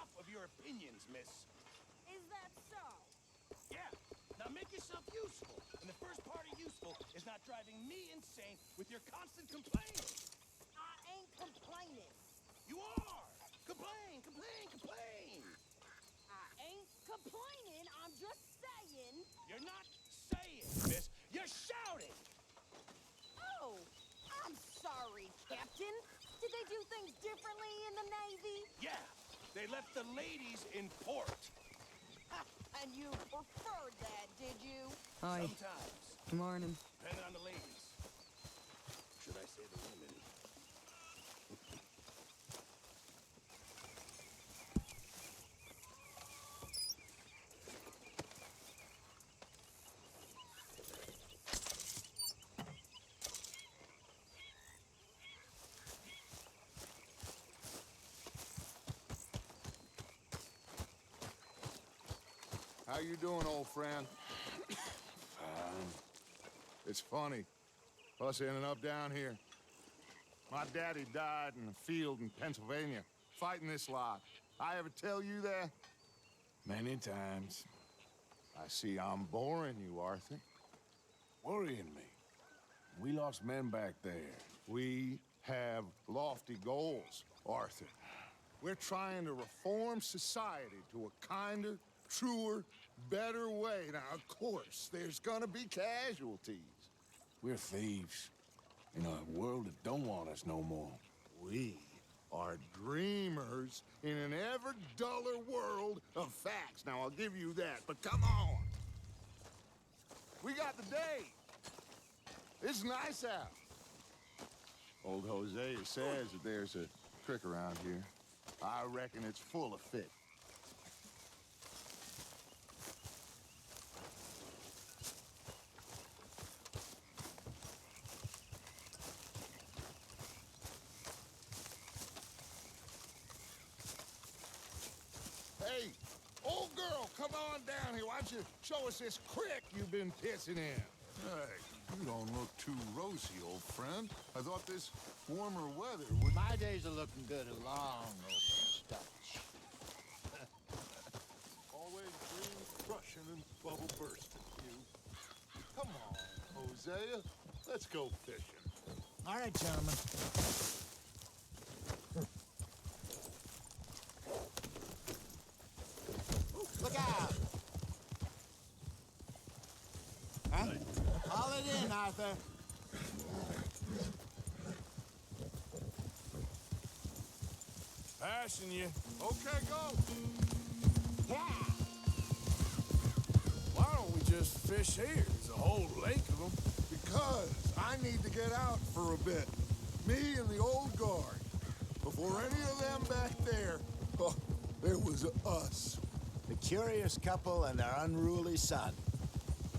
enough of your opinions, miss. Is that so? Yeah. Now make yourself useful. And the first part of useful is not driving me insane with your constant complaining. I ain't complaining. You are! Complain, complain, complain! I ain't complaining, I'm just saying. You're not saying, miss. You're shouting! Oh, I'm sorry, Captain. Did they do things differently in the Navy? Yeah, they left the ladies in port. And you preferred that, did you? Hi. Sometimes, Good morning. depending on the ladies. Should I say the women? How you doing, old friend? Fine. It's funny, us ending up down here. My daddy died in a field in Pennsylvania, fighting this lot. I ever tell you that? Many times. I see I'm boring you, Arthur. Worrying me. We lost men back there. We have lofty goals, Arthur. We're trying to reform society to a kinder, truer, better way. Now, of course, there's gonna be casualties. We're thieves. In a world that don't want us no more. We are dreamers in an ever duller world of facts. Now, I'll give you that, but come on. We got the day. It's nice out. Old Hosea says that there's a trick around here. I reckon it's full of fit. Hey, old girl, come on down here. Why don't you show us this crick you've been pissing in? Hey, you don't look too rosy, old friend. I thought this warmer weather would... My days are looking good along over Stutch. Always dream crushing and bubble bursting, you. Come on, Hosea. Let's go fishing. All right, gentlemen. Look out! Huh? Haul it in, Arthur. Passing you. Okay, go. Yeah! Why don't we just fish here? There's a whole lake of them. Because I need to get out for a bit. Me and the old guard. Before any of them back there, oh, there was us. The curious couple and their unruly son.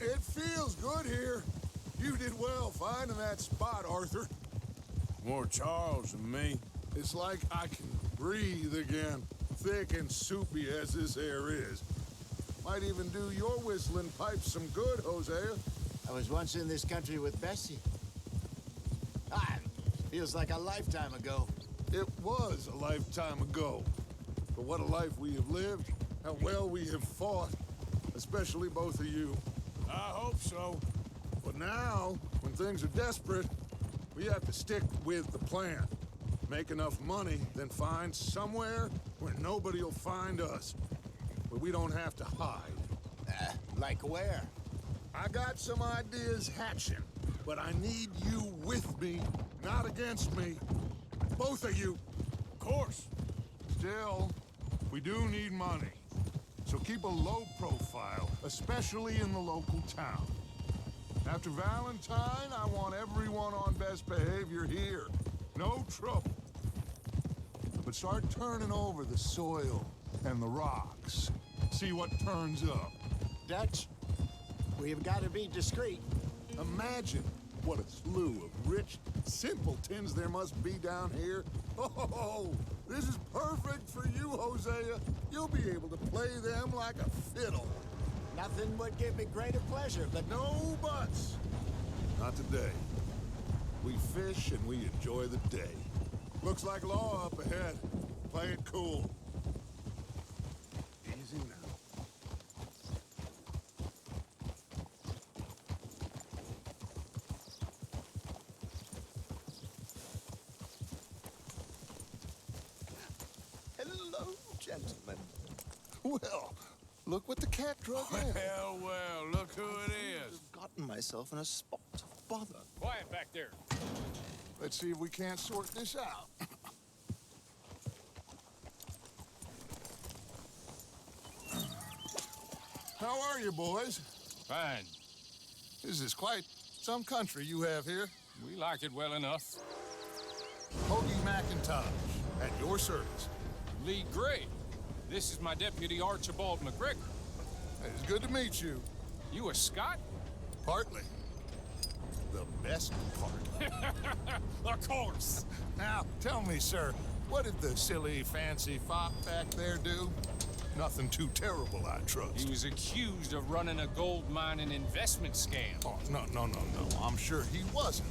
It feels good here. You did well finding that spot, Arthur. More Charles than me. It's like I can breathe again, thick and soupy as this air is. Might even do your whistling pipes some good, Hosea. I was once in this country with Bessie. Feels like a lifetime ago. It was a lifetime ago. But what a life we have lived, how well we have fought, especially both of you. I hope so. But now, when things are desperate, we have to stick with the plan. Make enough money, then find somewhere where nobody will find us. Where we don't have to hide. Like where? I got some ideas hatching, but I need you with me, not against me. Both of you. Of course. Still, we do need money. So keep a low profile, especially in the local town. After Valentine, I want everyone on best behavior here. No trouble. But start turning over the soil and the rocks. See what turns up. Dutch, we've got to be discreet. Imagine what a slew of rich simpletons there must be down here. Oh, this is perfect for you, Hosea. You'll be able to play them like a fiddle. Nothing would give me greater pleasure, but No buts. Not today. We fish and we enjoy the day. Looks like law up ahead. Play it cool. Well, look what the cat drug in. Well, look who it is. I've gotten myself in a spot of bother. Quiet back there. Let's see if we can't sort this out. How are you, boys? Fine. This is quite some country you have here. We like it well enough. Hoagie McIntosh, at your service. Lee Gray. This is my deputy Archibald McGregor. It's good to meet you. You a Scot? Partly. The best part. Of course. Now, tell me, sir, what did the silly, fancy fop back there do? Nothing too terrible, I trust. He was accused of running a gold mining investment scam. Oh, no. I'm sure he wasn't.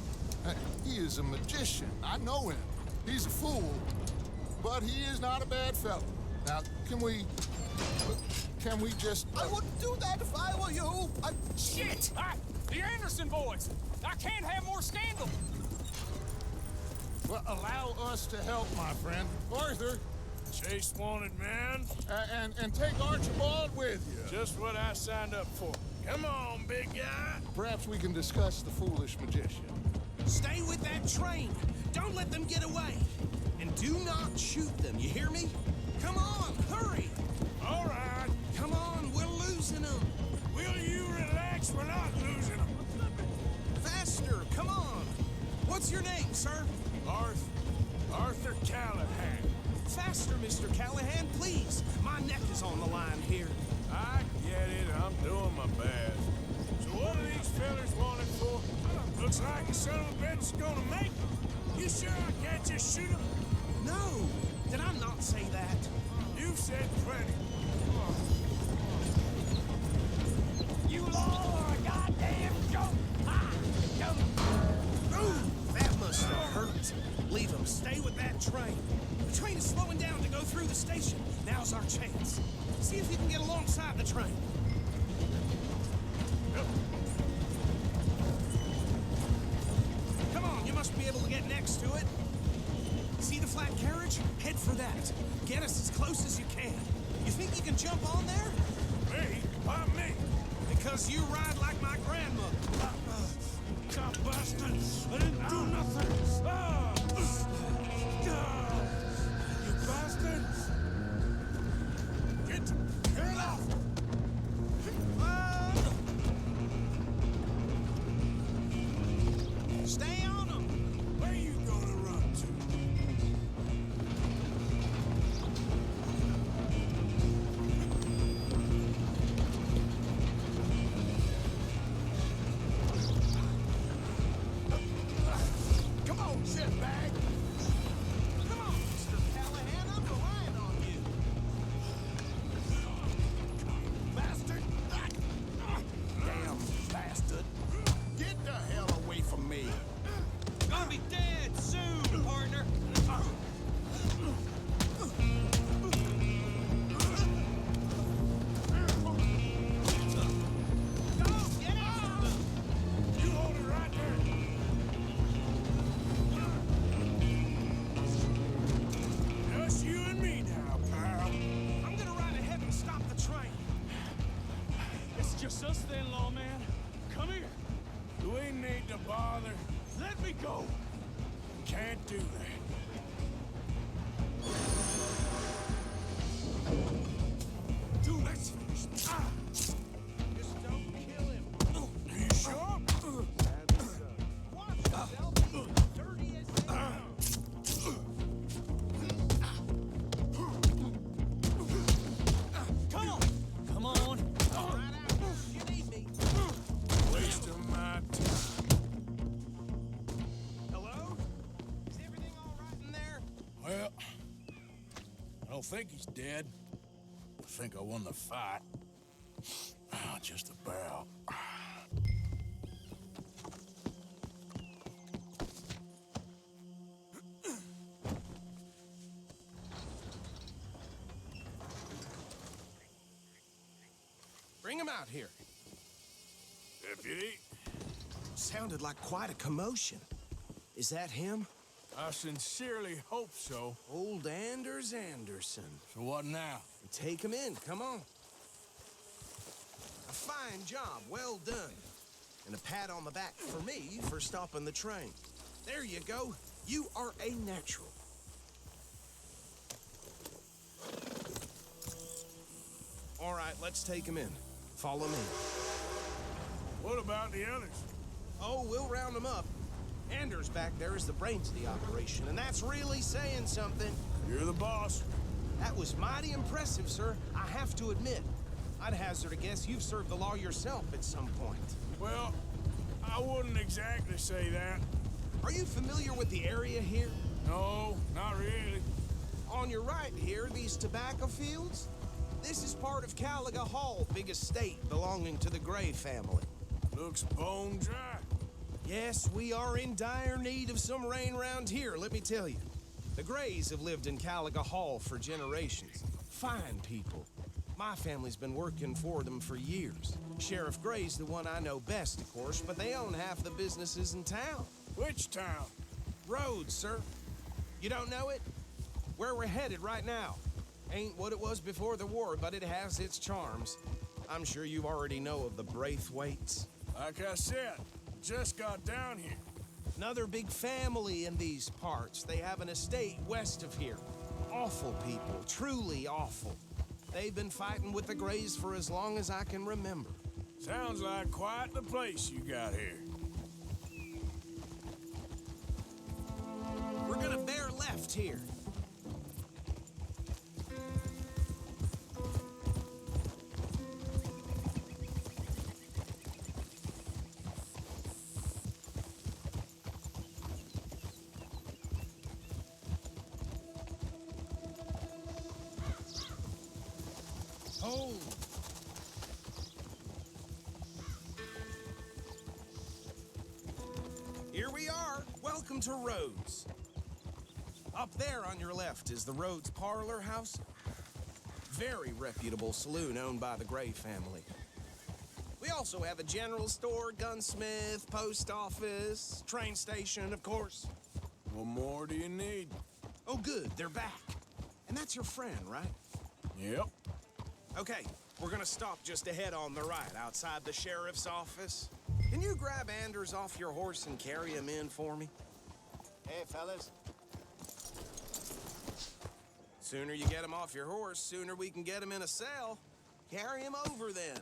He is a magician. I know him. He's a fool, but he is not a bad fellow. Now, can we just... I wouldn't do that if I were you. Shit! The Anderson boys! I can't have more scandal! Well, allow us to help, my friend. Arthur, Chase wanted man. and take Archibald with you. Just what I signed up for. Come on, big guy. Perhaps we can discuss the foolish magician. Stay with that train. Don't let them get away. And do not shoot them, you hear me? Come on, hurry. All right. Come on, we're losing them. Will you relax? We're not losing them. Faster, come on. What's your name, sir? Arthur Callahan. Faster, Mr. Callahan, please. My neck is on the line here. I get it. I'm doing my best. So what are these fellers wanted for? Looks like a son of a bitch is gonna make them. You sure I can't just shoot them? No, did I not say that? You've said plenty. You all are a goddamn joke! Ooh, that must have hurt. Leave them. Stay with that train. The train is slowing down to go through the station. Now's our chance. See if you can get alongside the train. Come on, you must be able to get next to it. See the flat carriage? Head for that. Get us as close as you can. You think you can jump on there? Me? Why me? Because you ride like my grandmother. God bastard! I didn't do nothing! You bastard! Get off! Stay on them. Where you gonna run to? Come on, shitbag! Come on, Mr. Callahan. I'm relying on you. Bastard! Damn bastard! Get the hell away from me! Gonna be dead soon, partner. Go, get out! You hold it right there! Just you and me now, pal. I'm gonna ride ahead and stop the train. It's just us then, lawman. Come here. Do we need to bother? Let me go. Can't do that. Dude, let's finish. Just don't kill him. Are you sure? Watch yourself. He's dirty as hell. Come on. Come on. Right out. You need me. Waste of my time. Hello? Is everything all right in there? Well, I don't think he's dead. I think I won the fight. Just about. Bring him out here. Deputy? Sounded like quite a commotion. Is that him? I sincerely hope so. Old Anders Anderson. So what now? Take him in, come on. A fine job, well done. And a pat on the back for me for stopping the train. There you go. You are a natural. All right, let's take him in. Follow me. What about the others? Oh, we'll round them up. Anders back there is the brains of the operation, and that's really saying something. You're the boss. That was mighty impressive, sir. I have to admit. I'd hazard a guess you've served the law yourself at some point. Well, I wouldn't exactly say that. Are you familiar with the area here? No, not really. On your right here, these tobacco fields? This is part of Caliga Hall, big estate belonging to the Gray family. Looks bone dry. Yes, we are in dire need of some rain round here, let me tell you. The Grays have lived in Caliga Hall for generations. Fine people. My family's been working for them for years. Sheriff Gray's the one I know best, of course, but they own half the businesses in town. Which town? Rhodes, sir. You don't know it? Where we're headed right now. Ain't what it was before the war, but it has its charms. I'm sure you already know of the Braithwaites. Like I said, just got down here. Another big family in these parts. They have an estate west of here. Awful people, truly awful. They've been fighting with the Grays for as long as I can remember. Sounds like quite the place you got here. We're gonna bear left here. Oh. Here we are. Welcome to Rhodes. Up there on your left is the Rhodes Parlor House. Very reputable saloon owned by the Gray family. We also have a general store, gunsmith, post office, train station, of course. What more do you need? Oh, good, they're back. And that's your friend, right? Yep. Okay, we're gonna stop just ahead on the right, outside the sheriff's office. Can you grab Anders off your horse and carry him in for me? Hey, fellas. Sooner you get him off your horse, sooner we can get him in a cell. Carry him over then.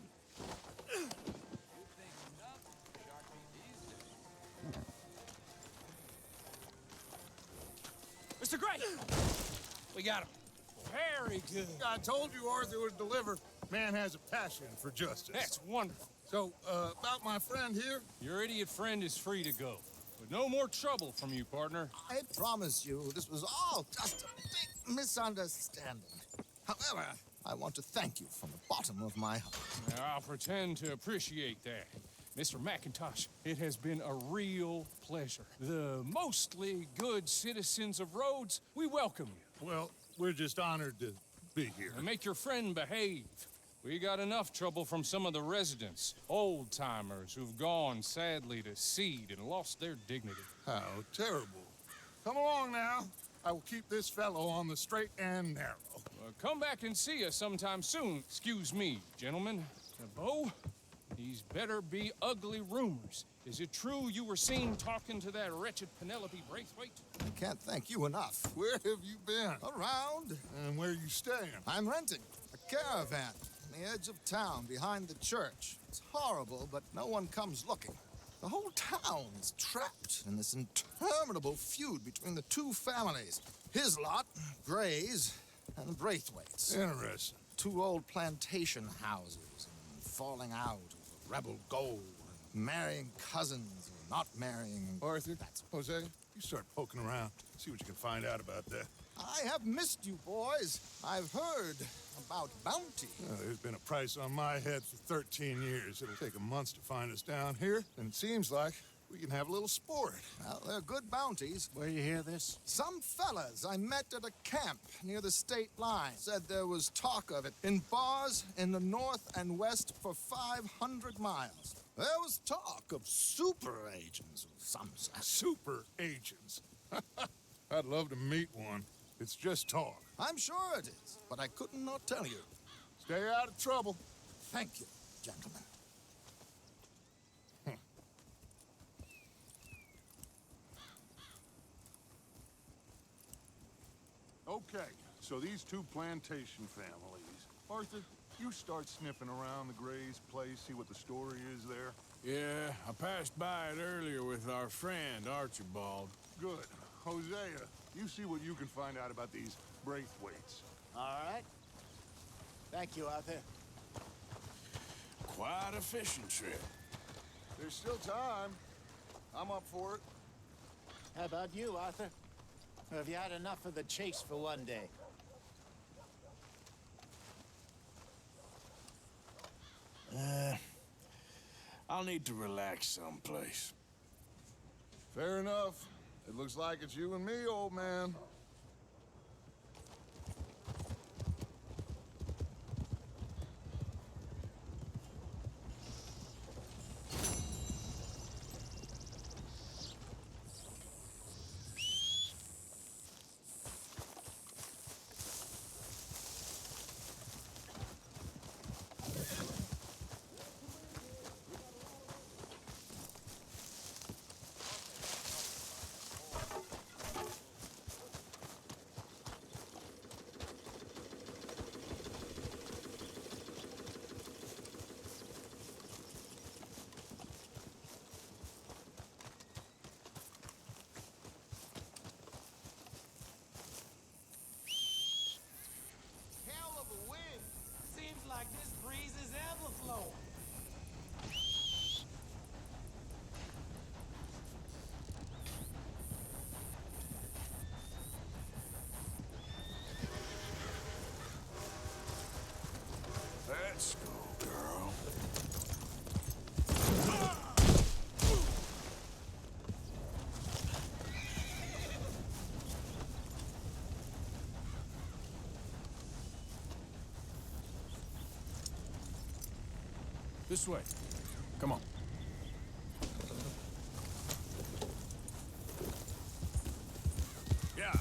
Mr. Gray! We got him. Very good. I told you Arthur would deliver. Man has a passion for justice. That's wonderful. So, about my friend here? Your idiot friend is free to go. But no more trouble from you, partner. I promise you, this was all just a big misunderstanding. However, I want to thank you from the bottom of my heart. Now, I'll pretend to appreciate that. Mr. McIntosh, it has been a real pleasure. The mostly good citizens of Rhodes, we welcome you. Well, we're just honored to be here. And make your friend behave. We got enough trouble from some of the residents, old-timers who've gone, sadly, to seed and lost their dignity. How terrible. Come along now. I will keep this fellow on the straight and narrow. Come back and see us sometime soon. Excuse me, gentlemen. Bo, these better be ugly rumors. Is it true you were seen talking to that wretched Penelope Braithwaite? I can't thank you enough. Where have you been? Around, And where you staying? I'm renting a caravan on the edge of town behind the church. It's horrible, but no one comes looking. The whole town is trapped in this interminable feud between the two families. His lot, Gray's, and the Braithwaites. Interesting. Two old plantation houses, and falling out over rebel gold, and marrying cousins, and not marrying. Arthur, Jose, you start poking around. See what you can find out about that. I have missed you, boys. I've heard about bounty. There's been a price on my head for 13 years. It'll take a month to find us down here, and it seems like we can have a little sport. Well, they're good bounties. Where you hear this? Some fellas I met at a camp near the state line said there was talk of it in bars in the north and west for 500 miles. There was talk of super agents of some sort. Super agents. I'd love to meet one. It's just talk. I'm sure it is, but I couldn't not tell you. Stay out of trouble. Thank you, gentlemen. Okay, so these two plantation families. Arthur, you start sniffing around the Gray's place, see what the story is there. Yeah, I passed by it earlier with our friend, Archibald. Good. Hosea, you see what you can find out about these Braithwaites. All right. Thank you, Arthur. Quite a fishing trip. There's still time. I'm up for it. How about you, Arthur? Or have you had enough of the chase for one day? I'll need to relax someplace. Fair enough. It looks like it's you and me, old man. Hell of a wind. Seems like this breeze is ever flowing. Let's go, girl. This way. Come on. Yeah.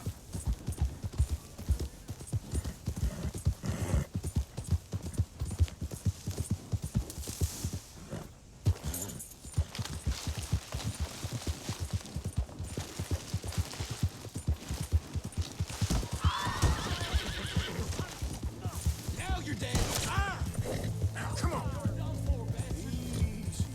Now you're dead. Ah! Now, come on. You're done for, Benson. Easy,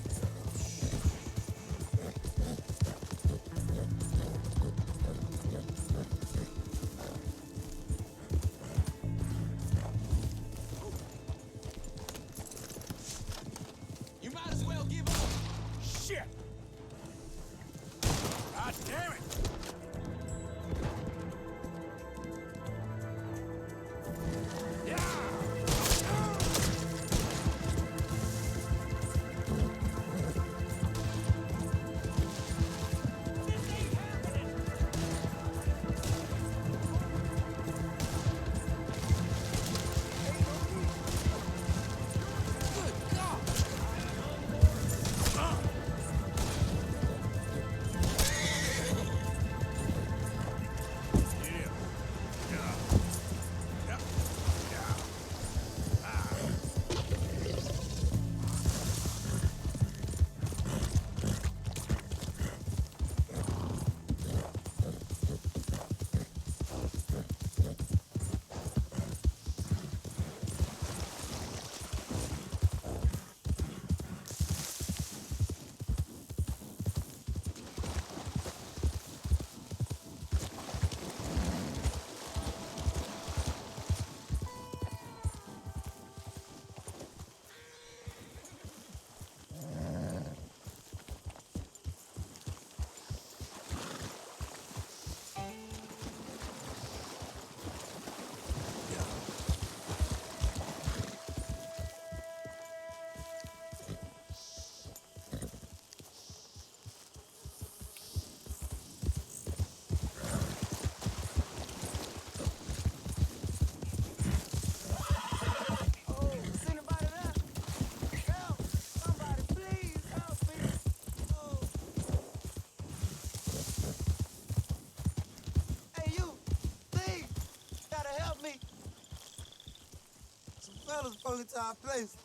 fellas broke into our place.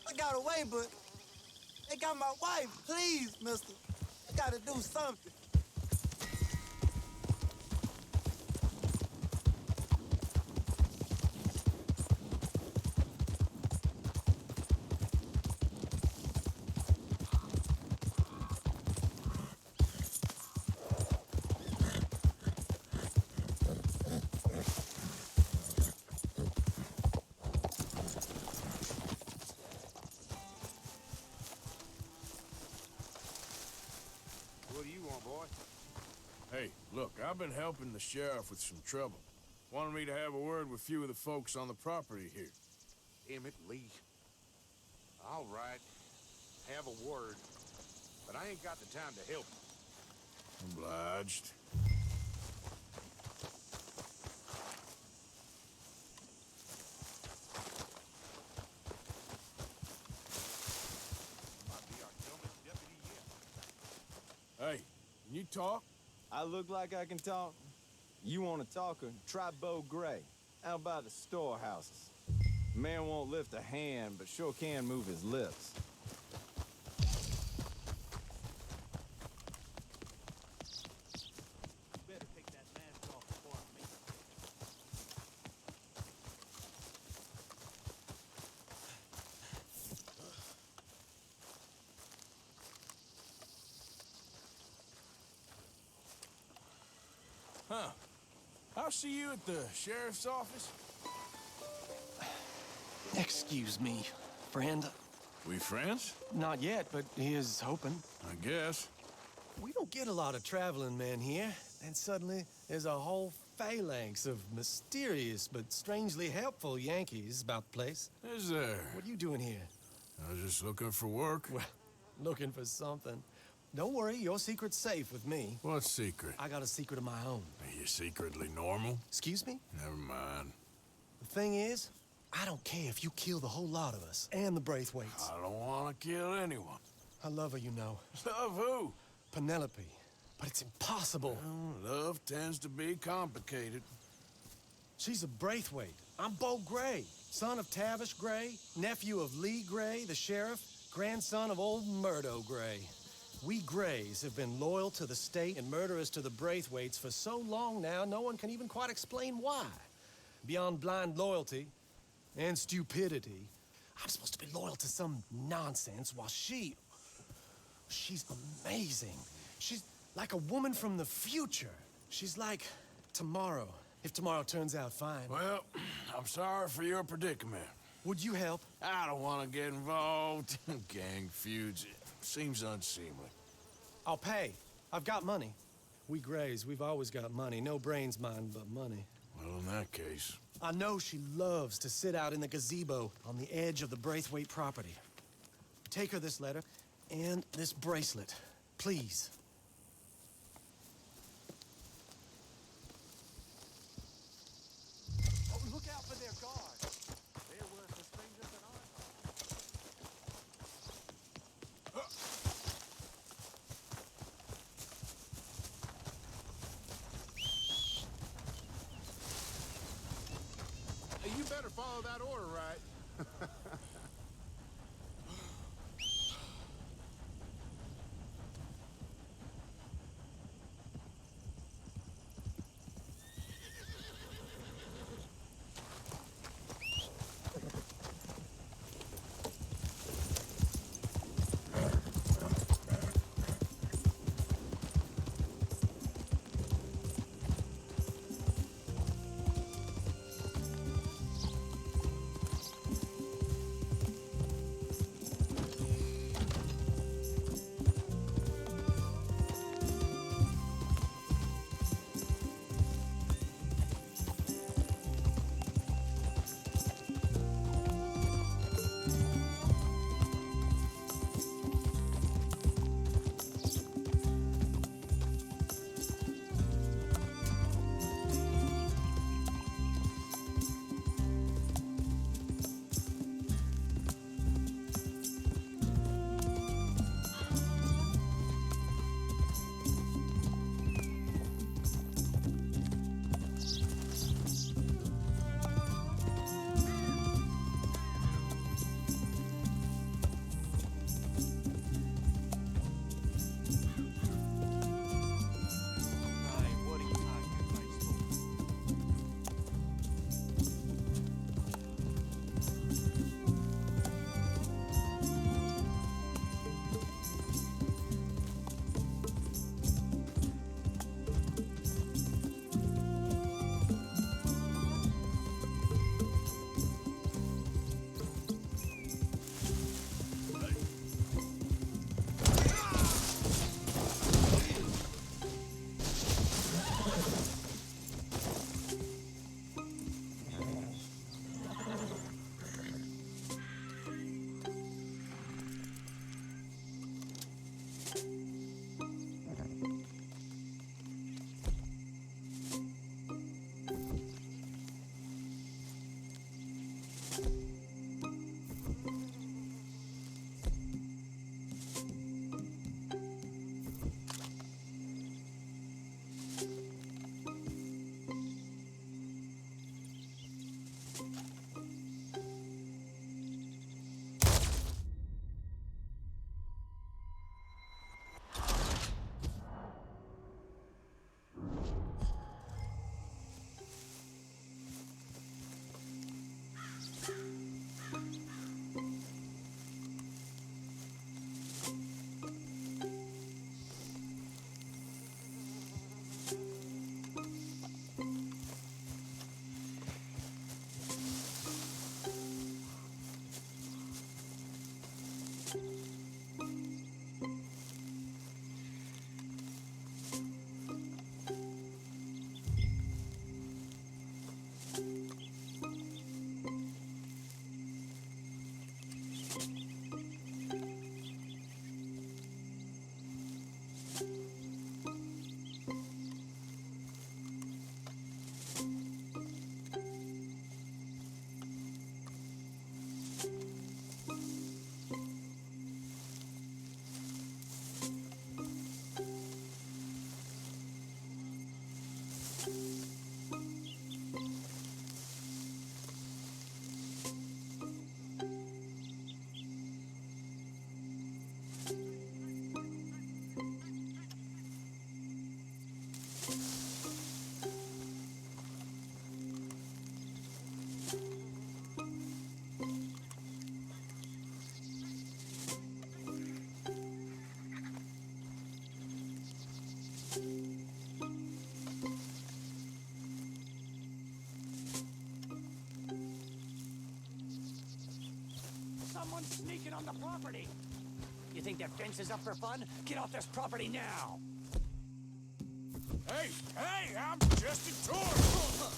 I got away, but they got my wife. Please, mister. I gotta do something. What do you want, boy? Hey, look, I've been helping the sheriff with some trouble. Wanted me to have a word with a few of the folks on the property here. Emmett Lee. All right. Have a word. But I ain't got the time to help you. Obliged. Might be our dumbest deputy yet. Hey, can you talk? I look like I can talk? You want to talk, or try Bo Gray, out by the storehouses. Man won't lift a hand, but sure can move his lips. Better take that mask off before I make Huh. I'll see you at the sheriff's office. Excuse me, friend. We friends? Not yet, but here's hoping. I guess. We don't get a lot of traveling men here. And suddenly, there's a whole phalanx of mysterious but strangely helpful Yankees about the place. Is there? What are you doing here? I was just looking for work. Well, looking for something. Don't worry, your secret's safe with me. What secret? I got a secret of my own. Are you secretly normal? Excuse me? Never mind. The thing is, I don't care if you kill the whole lot of us and the Braithwaites. I don't want to kill anyone. I love her, you know. Love who? Penelope. But it's impossible. Well, love tends to be complicated. She's a Braithwaite. I'm Bo Gray, son of Tavish Gray, nephew of Lee Gray, the sheriff, grandson of old Murdo Gray. We Grays have been loyal to the state and murderous to the Braithwaites for so long now, no one can even quite explain why. Beyond blind loyalty and stupidity, I'm supposed to be loyal to some nonsense while she's amazing. She's like a woman from the future. She's like tomorrow, if tomorrow turns out fine. Well, I'm sorry for your predicament. Would you help? I don't want to get involved. Gang feuds. Seems unseemly. I'll pay. I've got money. We Grays, we've always got money. No brains, mind, but money. Well, in that case... I know she loves to sit out in the gazebo on the edge of the Braithwaite property. Take her this letter and this bracelet, please. Oh, look out for their guards. They're worse for strangers than ours. Hey, you better follow that order, right? Someone's sneaking on the property. You think that fence is up for fun? Get off this property now. Hey, hey, I'm just a tourist.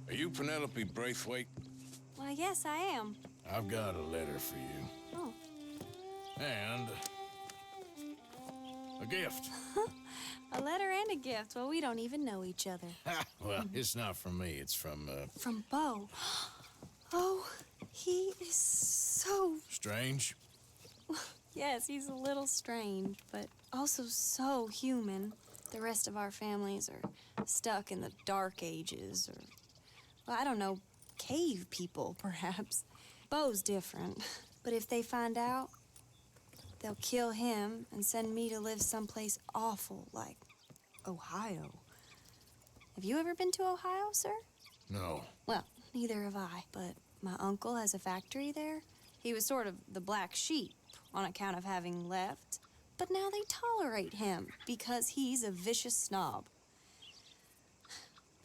Are you Penelope Braithwaite? Why, yes, I am. I've got a letter for you. Oh. And a gift. A letter and a gift. Well, we don't even know each other. Well, it's not from me. It's from, From Bo. Oh, he is so... Strange? Yes, he's a little strange, but also so human. The rest of our families are stuck in the Dark Ages, or, well, I don't know, cave people, perhaps. Bo's different, but if they find out, they'll kill him and send me to live someplace awful like Ohio. Have you ever been to Ohio, sir? No. Well, neither have I, but my uncle has a factory there. He was sort of the black sheep on account of having left, but now they tolerate him because he's a vicious snob.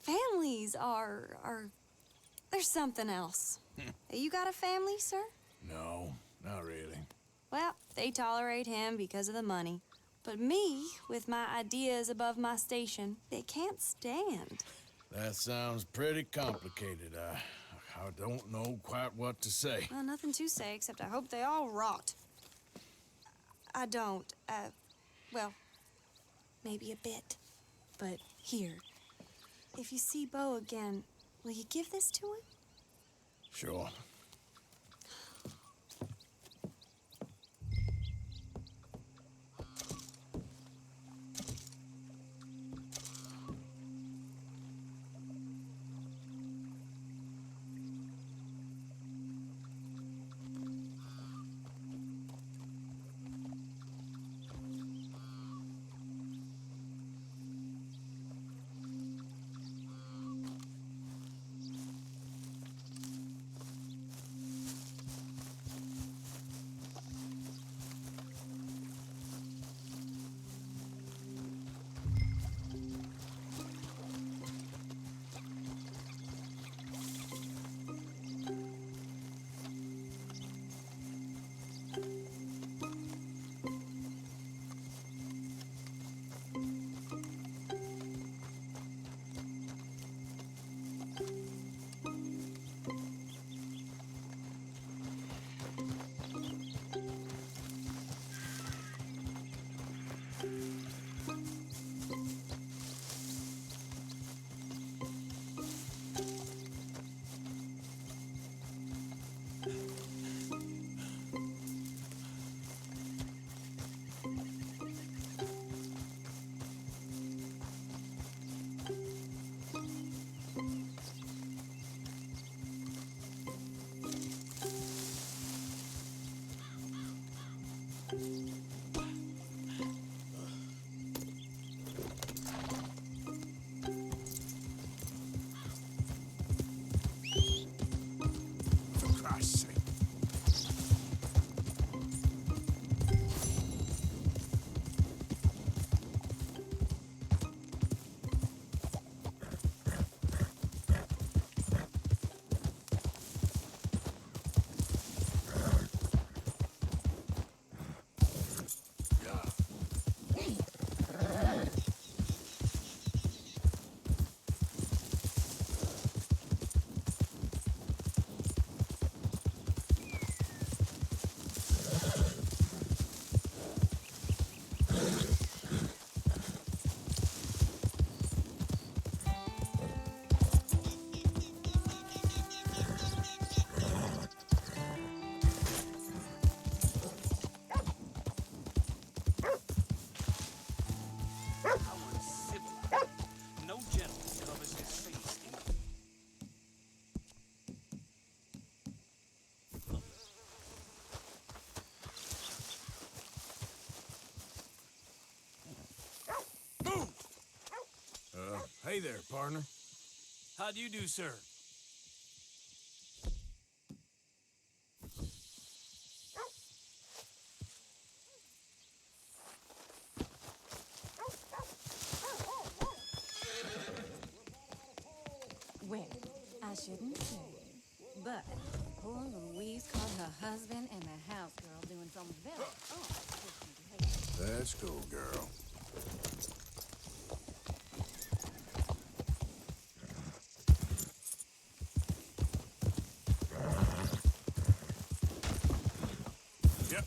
Families are there's something else. You got a family, sir? No, not really. Well, they tolerate him because of the money. But me, with my ideas above my station, they can't stand. That sounds pretty complicated. I don't know quite what to say. Well, nothing to say, except I hope they all rot. I don't, well, maybe a bit. But here, if you see Bo again, will you give this to him? Sure. For Christ's sake. No gentleman covers his face in Move! Hey there, partner. How do you do, sir? Well, I shouldn't say, but poor Louise caught her husband and the house girl doing something very unprofessional. Let's go, girl. Yep.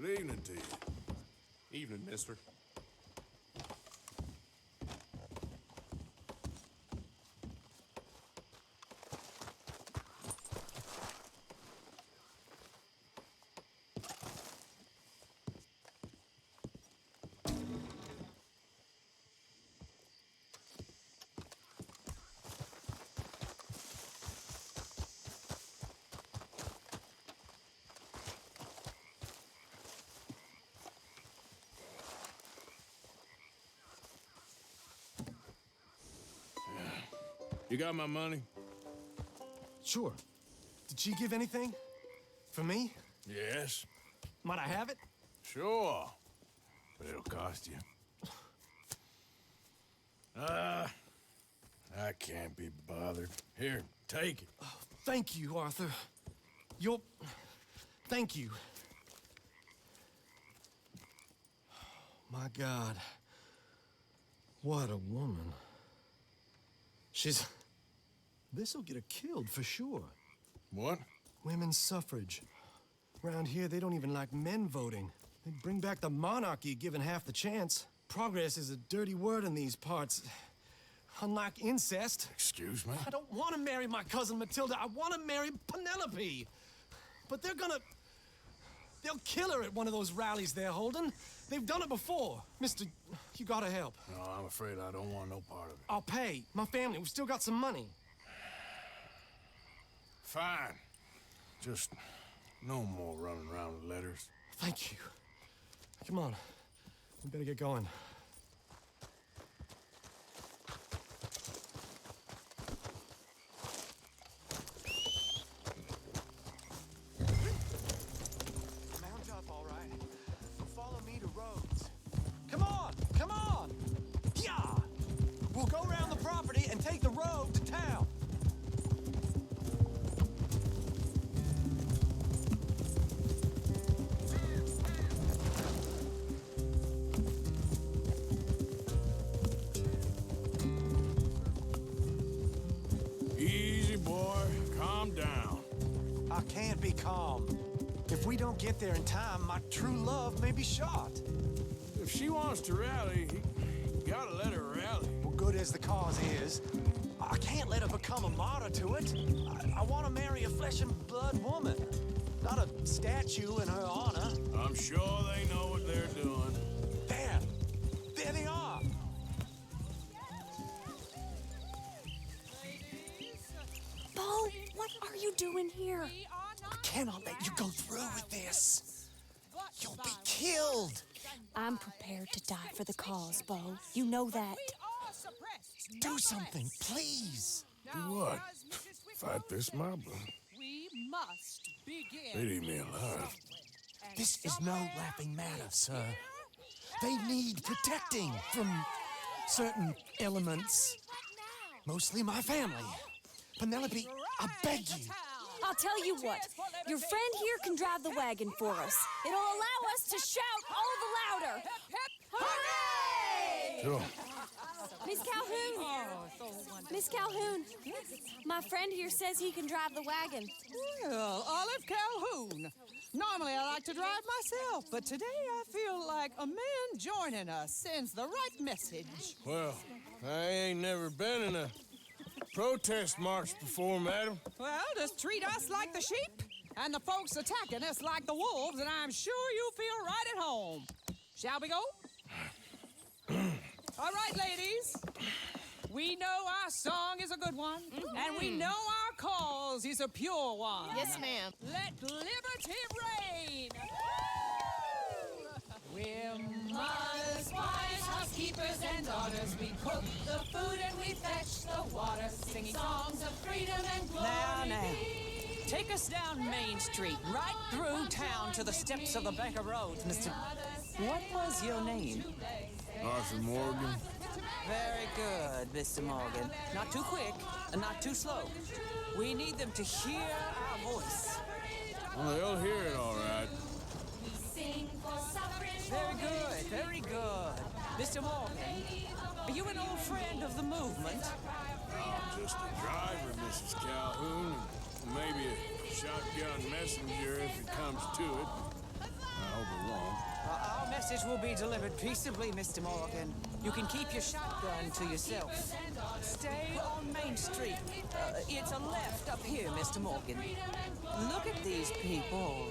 Good evening to you. Evening, mister. You got my money? Sure. Did she give anything? For me? Yes. Might I have it? Sure. But it'll cost you. I can't be bothered. Here, take it. Oh, thank you, Arthur. Thank you. My God. What a woman. This'll get her killed for sure. What? Women's suffrage. Around here, they don't even like men voting. They'd bring back the monarchy given half the chance. Progress is a dirty word in these parts. Unlike incest. Excuse me? I don't want to marry my cousin Matilda. I want to marry Penelope. But they'll kill her at one of those rallies they're holding. They've done it before. Mister, you gotta help. No, I'm afraid I don't want no part of it. I'll pay. My family, we've still got some money. Fine. Just no more running around with letters. Thank you. Come on. We better get going. Mount up, all right. Follow me to Rhodes. Come on! Come on! Yeah! We'll go around the property and take the road to town. Easy, boy. Calm down. I can't be calm. If we don't get there in time, my true love may be shot. If she wants to rally, you gotta let her rally. Well, good as the cause is, I can't let her become a martyr to it. I want to marry a flesh and blood woman, not a statue in her honor. I'm sure they know what they're doing. There they are. Bo, what are you doing here? I cannot let you go through with this. You'll be killed. I'm prepared to die for the cause, Bo. You know that. Do something, please. Do what? Fight this mob? We must begin. They'd eat me alive. This is no laughing matter, sir. They need protecting from certain elements. Mostly my family. Penelope, I beg you. I'll tell you what. Your friend here can drive the wagon for us. It'll allow us to shout all the louder. Hooray! Sure. Miss Calhoun. Miss Calhoun. My friend here says he can drive the wagon. Well, Olive Calhoun. Normally I like to drive myself, but today I feel like a man joining us sends the right message. Well, I ain't never been in a protest march before, madam. Well, just treat us like the sheep, and the folks attacking us like the wolves, and I'm sure you'll feel right at home. Shall we go? All right, ladies. We know our song is a good one, and we know our cause is a pure one. Yes, ma'am. Let liberty reign. We're keepers and daughters. We cook the food and we fetch the water, singing songs of freedom and glory. Now. Take us down Main Street, right through town to the steps of the Bank of Roads, Mr. What was your name? Arthur Morgan. Very good, Mr. Morgan. Not too quick and not too slow. We need them to hear our voice. Well, they'll hear it all right. Very good, very good. Mr. Morgan, are you an old friend of the movement? I'm just a driver, Mrs. Calhoun, and maybe a shotgun messenger if it comes to it. I hope it won't. Our message will be delivered peaceably, Mr. Morgan. You can keep your shotgun to yourself. Stay on Main Street. It's a left up here, Mr. Morgan. Look at these people.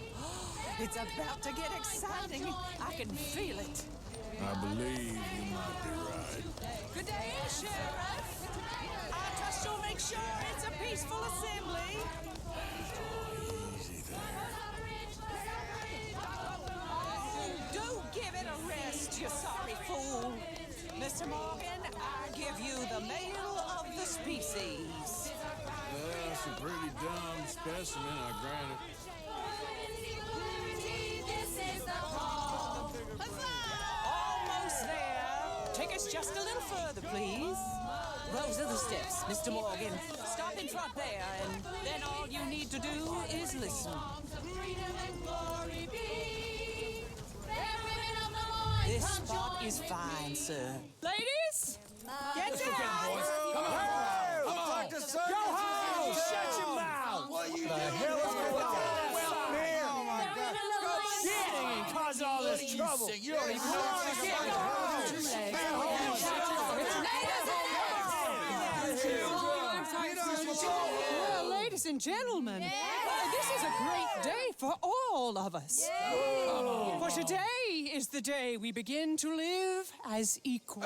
It's about to get exciting. I can feel it. I believe you might be right. Good day, Sheriff. I trust you'll make sure it's a peaceful assembly. Easy there. Oh, do give it a rest, you sorry fool. Mr. Morgan, I give you the male of the species. Well, it's a pretty dumb specimen, I grant it. Almost there. Take us just a little further, please. Those are the steps, Mr. Morgan. Stop in front there, and then all you need to do is listen. This spot is fine, sir. Ladies, get down! Come on! Go home! Shut your mouth! What the hell is going on? Oh my God! Singing caused all this trouble. You don't even know Well, ladies and gentlemen, this is a great day for all of us. For today is the day we begin to live as equals.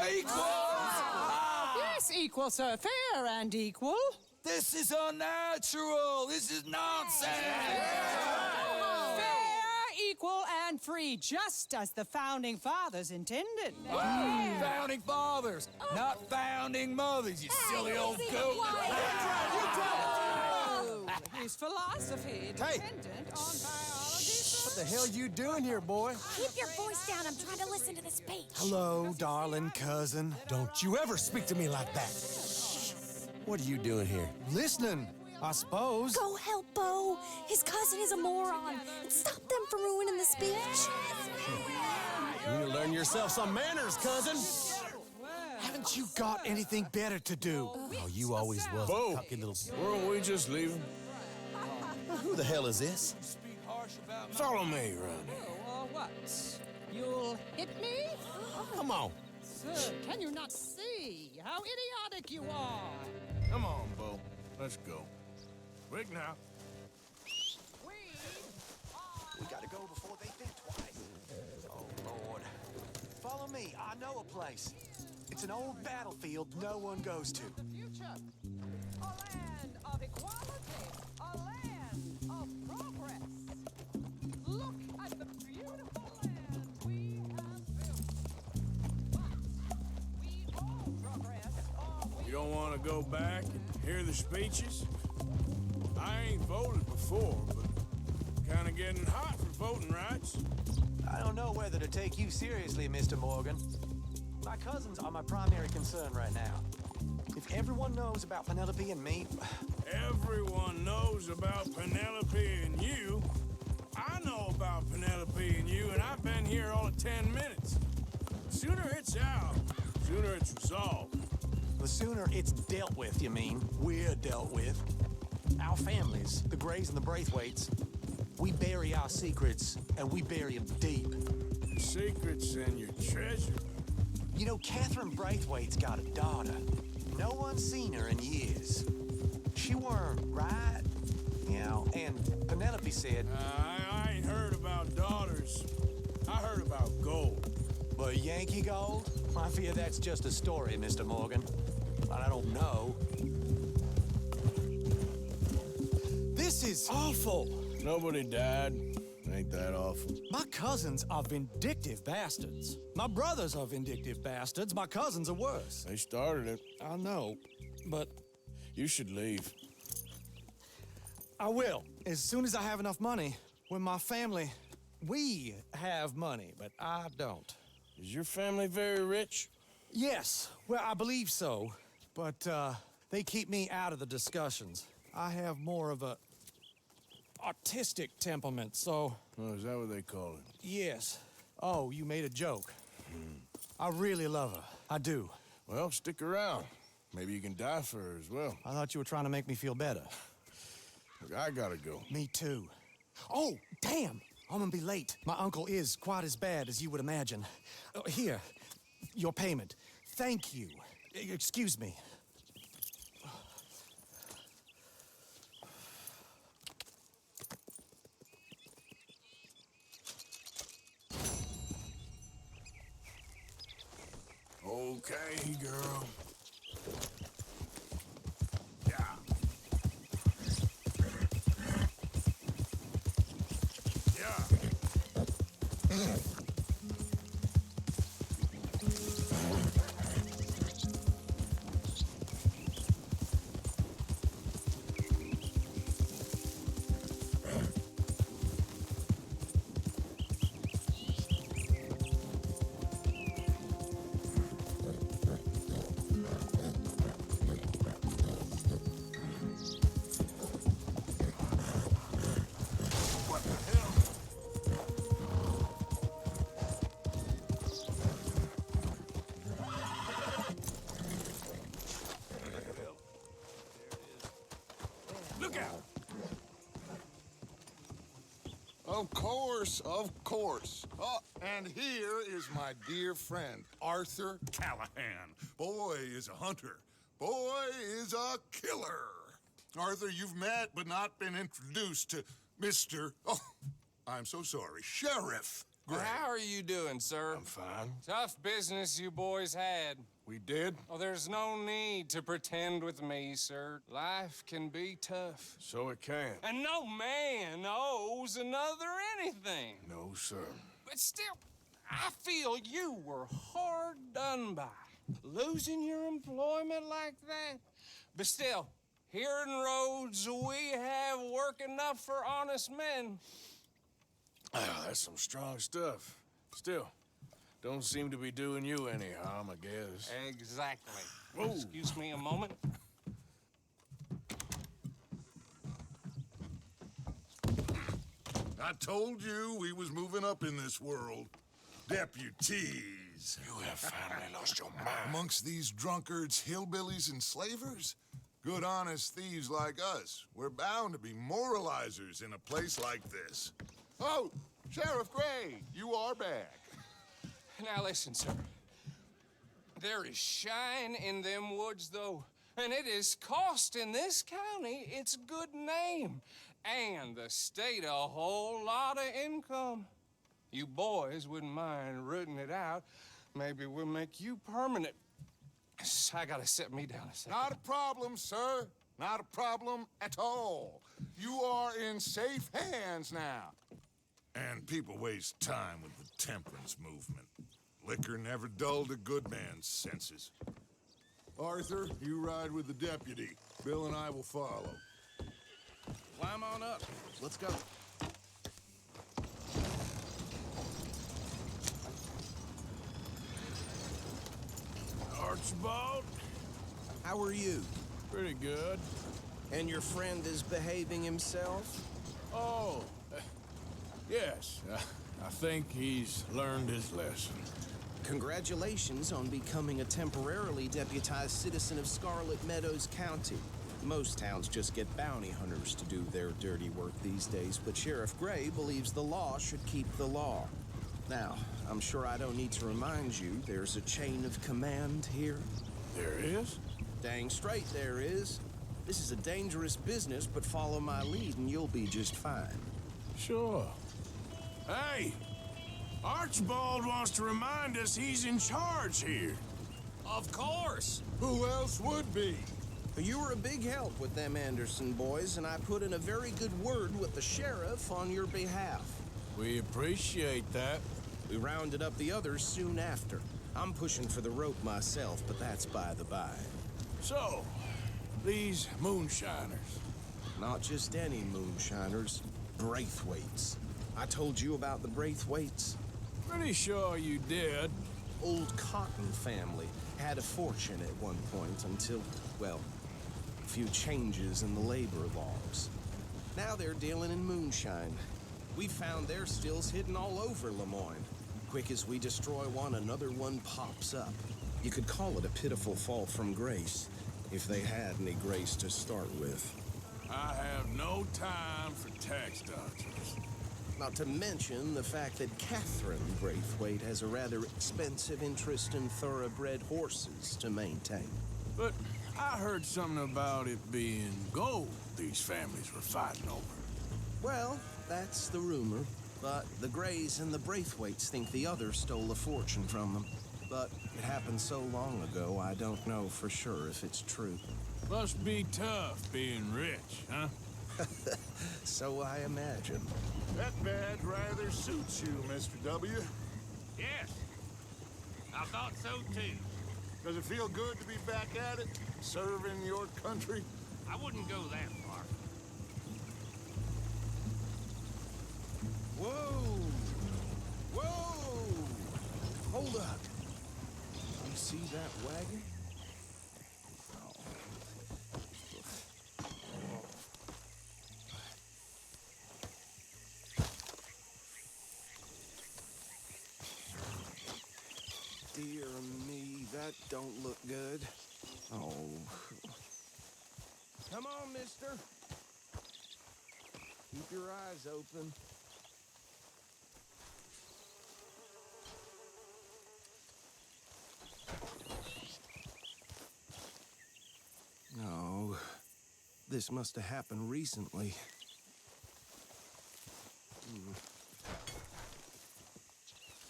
Yes, equal, sir. Fair and equal. This is unnatural. This is nonsense. Fair, equal, and free, just as the Founding Fathers intended. Founding fathers, not founding mothers, you silly old goat. His philosophy dependent on biology. What the hell you doing here, boy? Keep your voice down. I'm trying to listen to the speech. Hello, darling cousin. Don't you ever speak to me like that. What are you doing here? Listening, I suppose. Go help Bo. His cousin is a moron. And stop them from ruining the speech. You need to learn yourself some manners, cousin. Haven't you got anything better to do? Oh, you always was Bo, a cocky little... weren't we just leaving? Who the hell is this? Follow me around here. What? You'll hit me? Come on. Sir, can you not see how idiotic you are? Come on, Bo. Let's go. Quick now. We gotta go before they think twice. Oh, Lord. Follow me. I know a place. It's an old battlefield no one goes to. Future. A land of equality. A land of progress. Look at the beautiful land we have built. But we all progress, or we... You don't want to go back and hear the speeches? I ain't voted before, but kind of getting hot for voting rights. I don't know whether to take you seriously, Mr. Morgan. My cousins are my primary concern right now. If everyone knows about Penelope and me... Everyone knows about Penelope and you. I know about Penelope and you, and I've been here all of 10 minutes. Sooner it's out, sooner it's resolved. The sooner it's dealt with, you mean? We're dealt with. Our families, the Grays and the Braithwaites, we bury our secrets, and we bury them deep. Your secrets and your treasure. You know, Catherine Braithwaite's got a daughter. No one's seen her in years. She weren't right, you know, and Penelope said... I ain't heard about daughters. I heard about gold. But Yankee gold? I fear that's just a story, Mr. Morgan. But I don't know. This is awful. Nobody died. Ain't that awful? My cousins are vindictive bastards. My brothers are vindictive bastards. My cousins are worse. They started it. I know, but You should leave. I will. As soon as I have enough money. When my family... We have money, but I don't. Is your family very rich? Yes, well, I believe so. But, they keep me out of the discussions. I have more of a... artistic temperament, so... Oh, is that what they call it? Yes. Oh, you made a joke. I really love her. I do. Well, stick around. Maybe you can die for her as well. I thought you were trying to make me feel better. Look, I gotta go. Me too. Oh, damn! I'm gonna be late. My uncle is quite as bad as you would imagine. Here, your payment. Thank you. Excuse me. Okay, girl. Look out! Of course. Oh, and here is my dear friend, Arthur Callahan. Boy is a hunter. Boy is a killer. Arthur, you've met but not been introduced to Mr. Oh, I'm so sorry, Sheriff Gray. Well, how are you doing, sir? I'm fine. Tough business you boys had. We did? Oh, there's no need to pretend with me, sir. Life can be tough. So it can. And no man owes another anything. No, sir. But still, I feel you were hard done by. Losing your employment like that. But still, here in Rhodes, we have work enough for honest men. Ah, that's some strong stuff. Still, don't seem to be doing you any harm, I guess. Exactly. Whoa. Excuse me a moment. I told you we was moving up in this world. Deputies. You have finally lost your mind. Amongst these drunkards, hillbillies, and slavers? Good, honest thieves like us. We're bound to be moralizers in a place like this. Oh, Sheriff Gray, you are back. Now listen, sir. There is shine in them woods, though, and it is costing this county its good name and the state a whole lot of income. You boys wouldn't mind rooting it out. Maybe we'll make you permanent. I gotta sit me down a second. Not a problem, sir. Not a problem at all. You are in safe hands now. And people waste time with the temperance movement. Liquor never dulled a good man's senses. Arthur, you ride with the deputy. Bill and I will follow. Climb on up. Let's go. Archibald? How are you? Pretty good. And your friend is behaving himself? Oh, yes. I think he's learned his lesson. Congratulations on becoming a temporarily deputized citizen of Scarlet Meadows County. Most towns just get bounty hunters to do their dirty work these days, but Sheriff Gray believes the law should keep the law. Now, I'm sure I don't need to remind you there's a chain of command here. There is? Dang straight there is. This is a dangerous business, but follow my lead and you'll be just fine. Sure. Hey! Archibald wants to remind us he's in charge here. Of course! Who else would be? You were a big help with them Anderson boys, and I put in a very good word with the sheriff on your behalf. We appreciate that. We rounded up the others soon after. I'm pushing for the rope myself, but that's by the by. So, these moonshiners. Not just any moonshiners, Braithwaites. I told you about the Braithwaites? Pretty sure you did. Old Cotton family had a fortune at one point until, well, a few changes in the labor laws. Now they're dealing in moonshine. We found their stills hidden all over Lemoyne. Quick as we destroy one, another one pops up. You could call it a pitiful fall from grace, if they had any grace to start with. I have no time for tax dodgers. Not to mention the fact that Catherine Braithwaite has a rather expensive interest in thoroughbred horses to maintain. But I heard something about it being gold these families were fighting over. Well, that's the rumor. But the Greys and the Braithwaites think the others stole a fortune from them. But it happened so long ago, I don't know for sure if it's true. Must be tough being rich, huh? So I imagine. That badge rather suits you, Mr. W. Yes. I thought so too. Does it feel good to be back at it, serving your country? I wouldn't go that far. Whoa! Whoa! Hold up. You see that wagon? Dear me, that don't look good. Oh. Come on, mister. Keep your eyes open. No. This must have happened recently.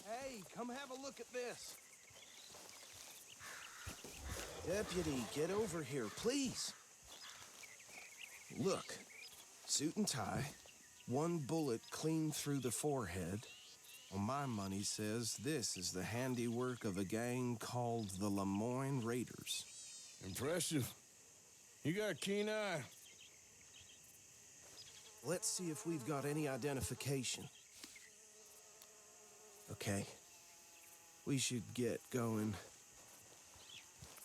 Hey, come have a look at this. Deputy, get over here, please. Look, suit and tie, one bullet clean through the forehead. Well, my money says this is the handiwork of a gang called the Lemoyne Raiders. Impressive. You got a keen eye. Let's see if we've got any identification. Okay. We should get going.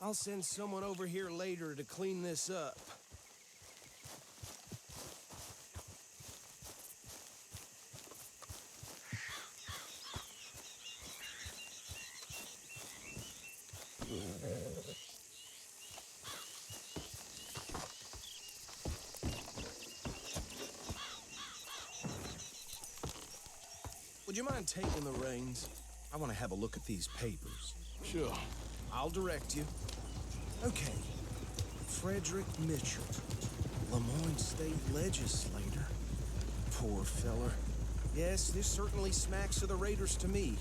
I'll send someone over here later to clean this up. Would you mind taking the reins? I want to have a look at these papers. Sure. I'll direct you. Okay. Frederick Mitchell, Lemoyne State Legislator. Poor feller. Yes, this certainly smacks of the Raiders to me.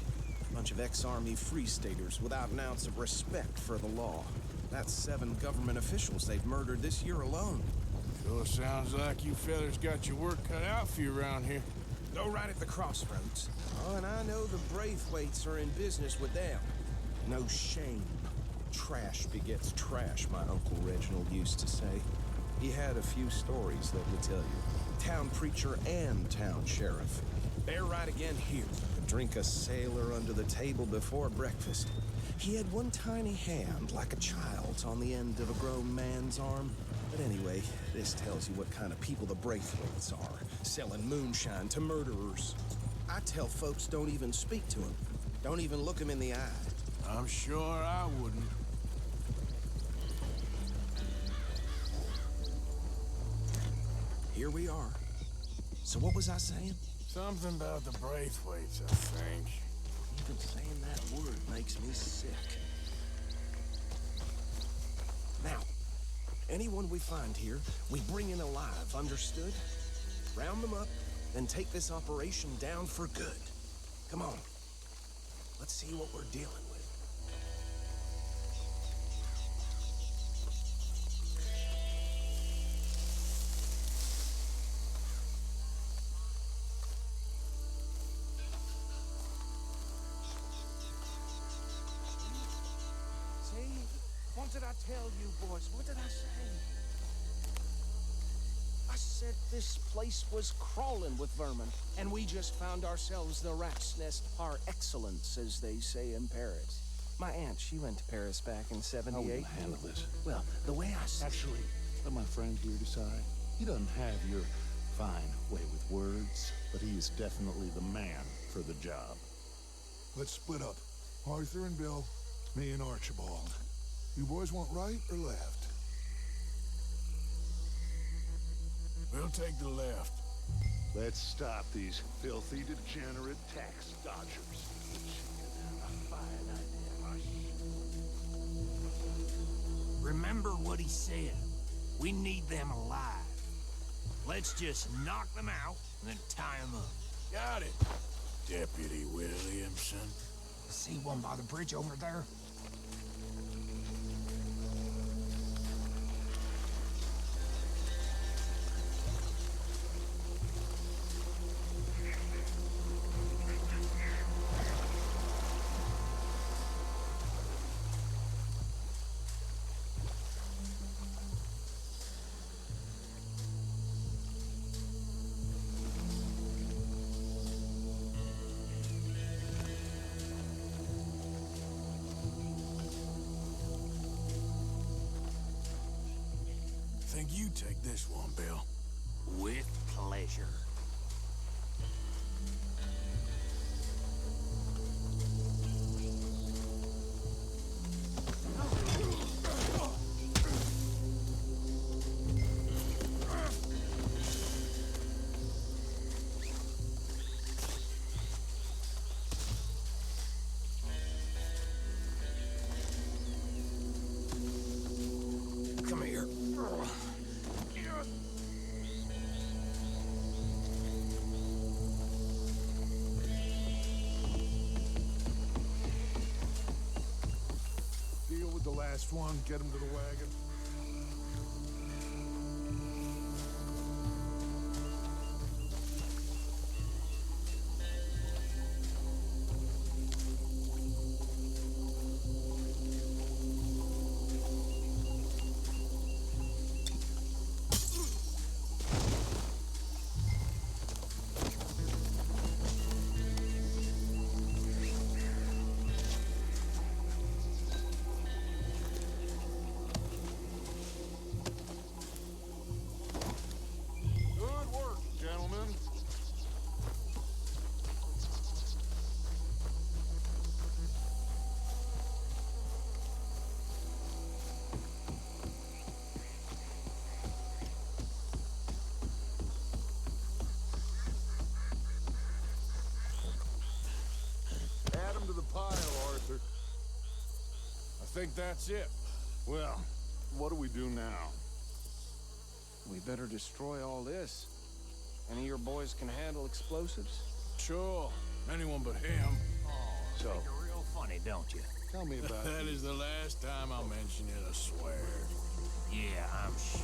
Bunch of ex-Army Free Staters without an ounce of respect for the law. That's 7 government officials they've murdered this year alone. Sure sounds like you fellas got your work cut out for you around here. Go right at the crossroads. Oh, and I know the Braithwaites are in business with them. No shame. Trash begets trash, my Uncle Reginald used to say. He had a few stories, let me tell you. Town preacher and town sheriff. Bear right again here. Could drink a sailor under the table before breakfast. He had one tiny hand, like a child's, on the end of a grown man's arm. But anyway, this tells you what kind of people the Braithwaites are. Selling moonshine to murderers. I tell folks don't even speak to him. Don't even look him in the eye. I'm sure I wouldn't. Here we are. So what was I saying? Something about the Braithwaites, I think. Even saying that word makes me sick. Now, anyone we find here, we bring in alive, understood? Round them up, then take this operation down for good. Come on. Let's see what we're dealing with. did I tell you, boys? What did I say? I said this place was crawling with vermin, and we just found ourselves the rat's nest par excellence, as they say in Paris. My aunt, she went to Paris back in '78. How will you handle this? Well, the way I see Actually, let my friend here decide. He doesn't have your fine way with words, but he is definitely the man for the job. Let's split up. Arthur and Bill, me and Archibald. You boys want right or left? We'll take the left. Let's stop these filthy, degenerate tax dodgers. A fine idea. Remember what he said. We need them alive. Let's just knock them out and then tie them up. Got it, Deputy Williamson. See one by the bridge over there? Think you take this one, Bill. With pleasure. Come here. Deal with the last one, get him to the wagon. Good work, gentlemen. Add 'em to the pile, Arthur. I think that's it. Well, what do we do now? We better destroy all this. Any of your boys can handle explosives? Sure. Anyone but him. So, you're real funny, don't you? Tell me about That is the last time I'll mention it, I swear. Yeah, I'm sure.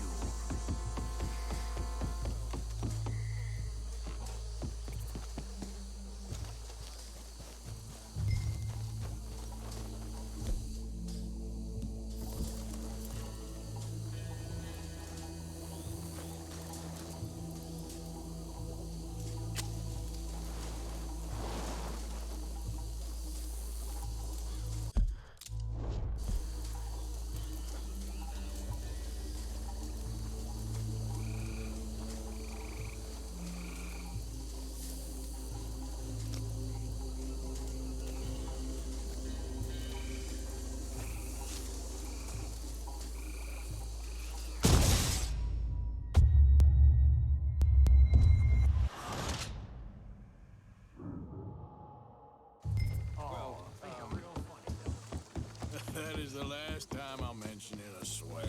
That is the last time I'll mention it, I swear.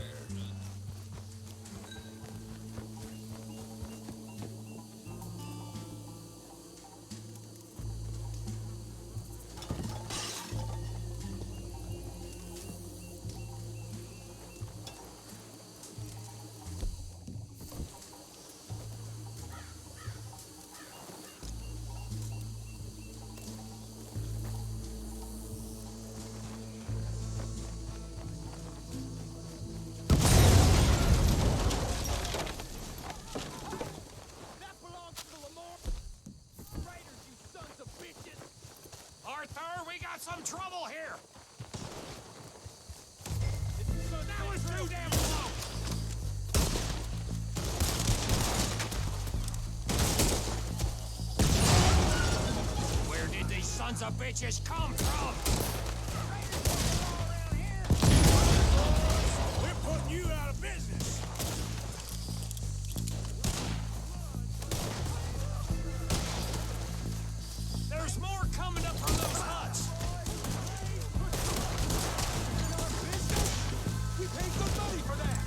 got some trouble here! That was too damn close! Where did these sons of bitches come from? We're putting you out of business. There's more coming up from those huts. We paid good money for that.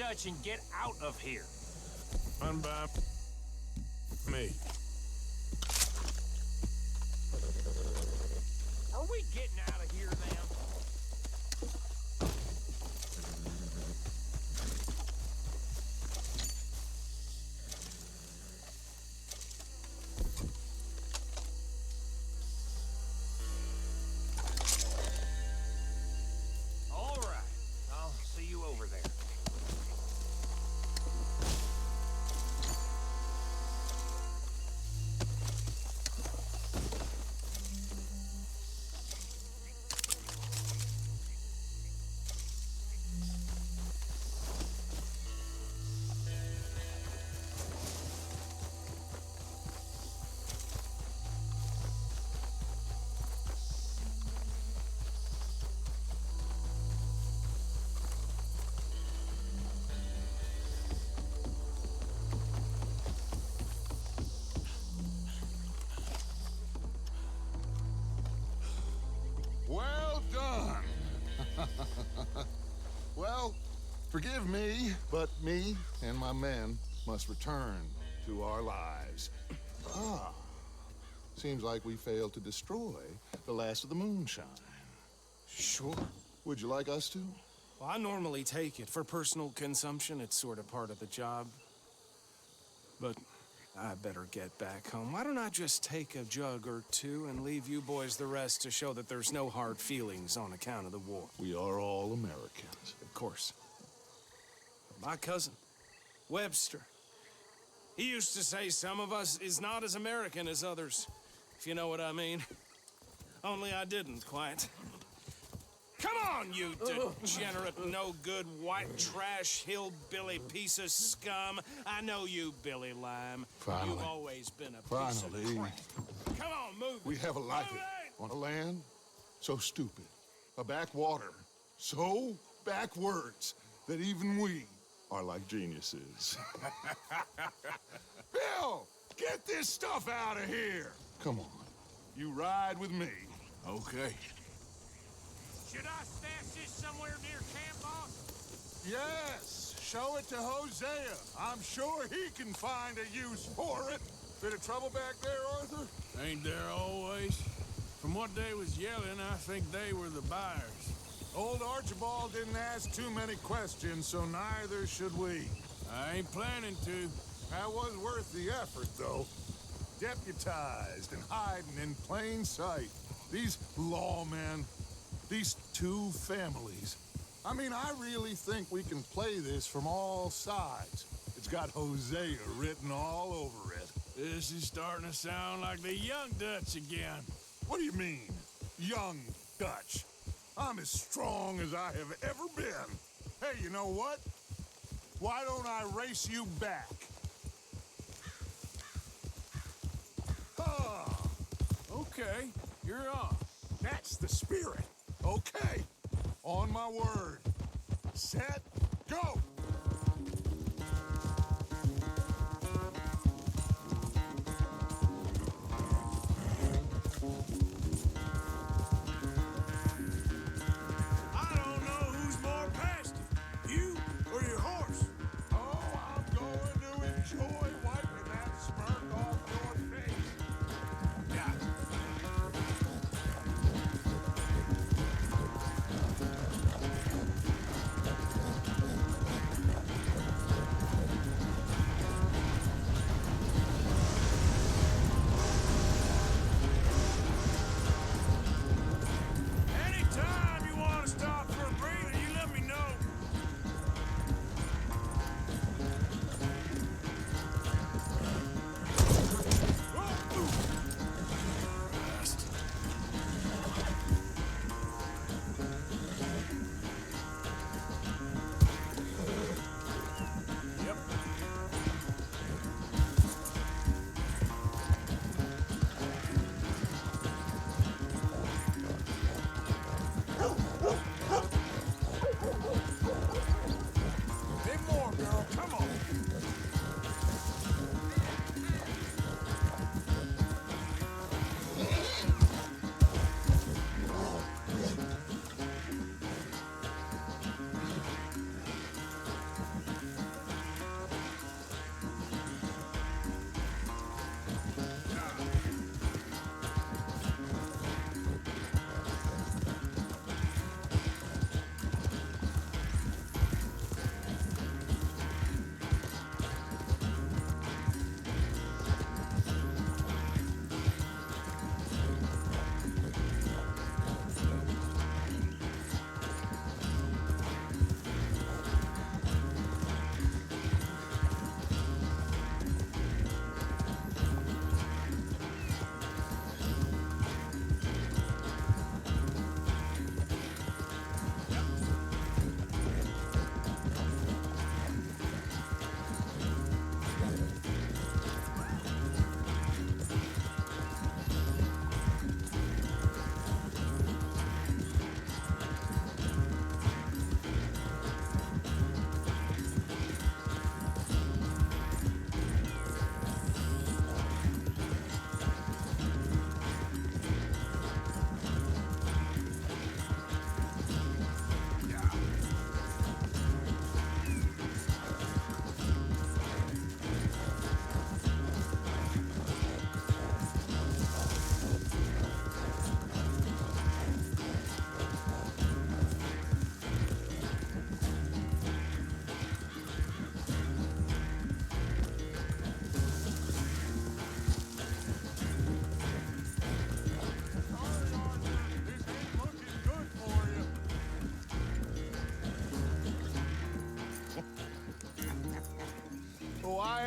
Dutch and get out of here. Run by me. Are we getting out of here now? All right. I'll see you over there. Well done. Well, forgive me, but me and my men must return to our lives. Ah, seems like we failed to destroy the last of the moonshine. Sure. Would you like us to? Well, I normally take it. For personal consumption, it's sort of part of the job. But I better get back home. Why don't I just take a jug or two and leave you boys the rest to show that there's no hard feelings on account of the war? We are all Americans. Of course. My cousin, Webster, he used to say some of us is not as American as others, if you know what I mean. Only I didn't quite. Come on, you degenerate, no-good, white trash, hillbilly piece of scum. I know you, Billy Lime. Finally. You've always been a piece of crap. Come on, move it. We have a life Move it! on a land so stupid, a backwater so backwards that even we are like geniuses. Bill, get this stuff out of here. Come on, you ride with me. Okay. Should I stash this somewhere near camp, boss? Yes, show it to Hosea. I'm sure he can find a use for it. Bit of trouble back there, Arthur? Ain't there always? From what they was yelling, I think they were the buyers. Old Archibald didn't ask too many questions, so neither should we. I ain't planning to. That was worth the effort, though. Deputized and hiding in plain sight. These lawmen, these two families. I mean, I really think we can play this from all sides. It's got Hosea written all over it. This is starting to sound like the Young Dutch again. What do you mean, young Dutch? I'm as strong as I have ever been. Hey, you know what? Why don't I race you back? Ah, Okay, you're on. that's the spirit. Okay, on my word. Set, go! I don't know who's more past it, you or your horse. Oh, I'm going to enjoy wiping that smirk off your face. Yeah.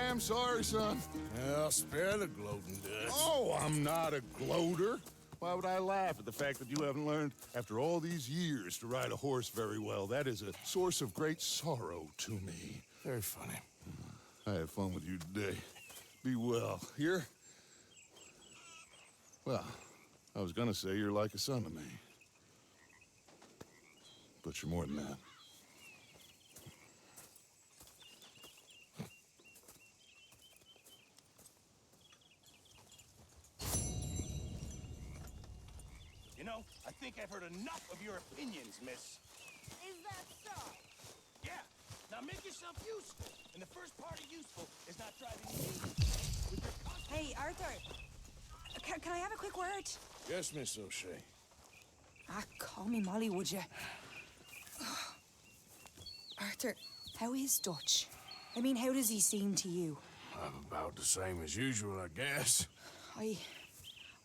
damn sorry, son. Well, spare the gloating, Dutch. Oh, I'm not a gloater. Why would I laugh at the fact that you haven't learned, after all these years, to ride a horse very well? That is a source of great sorrow to me. Very funny. I had fun with you today. Be well. Here? Well, I was gonna say you're like a son to me. But you're more than that. You know, I think I've heard enough of your opinions, miss. Is that so? Yeah. Now make yourself useful. And the first part of useful is not driving me with your constant... Hey, Arthur. Can I have a quick word? Yes, Miss O'Shea. Ah, call me Molly, would you? Arthur, how is Dutch? I mean, how does he seem to you? I'm about the same as usual, I guess. I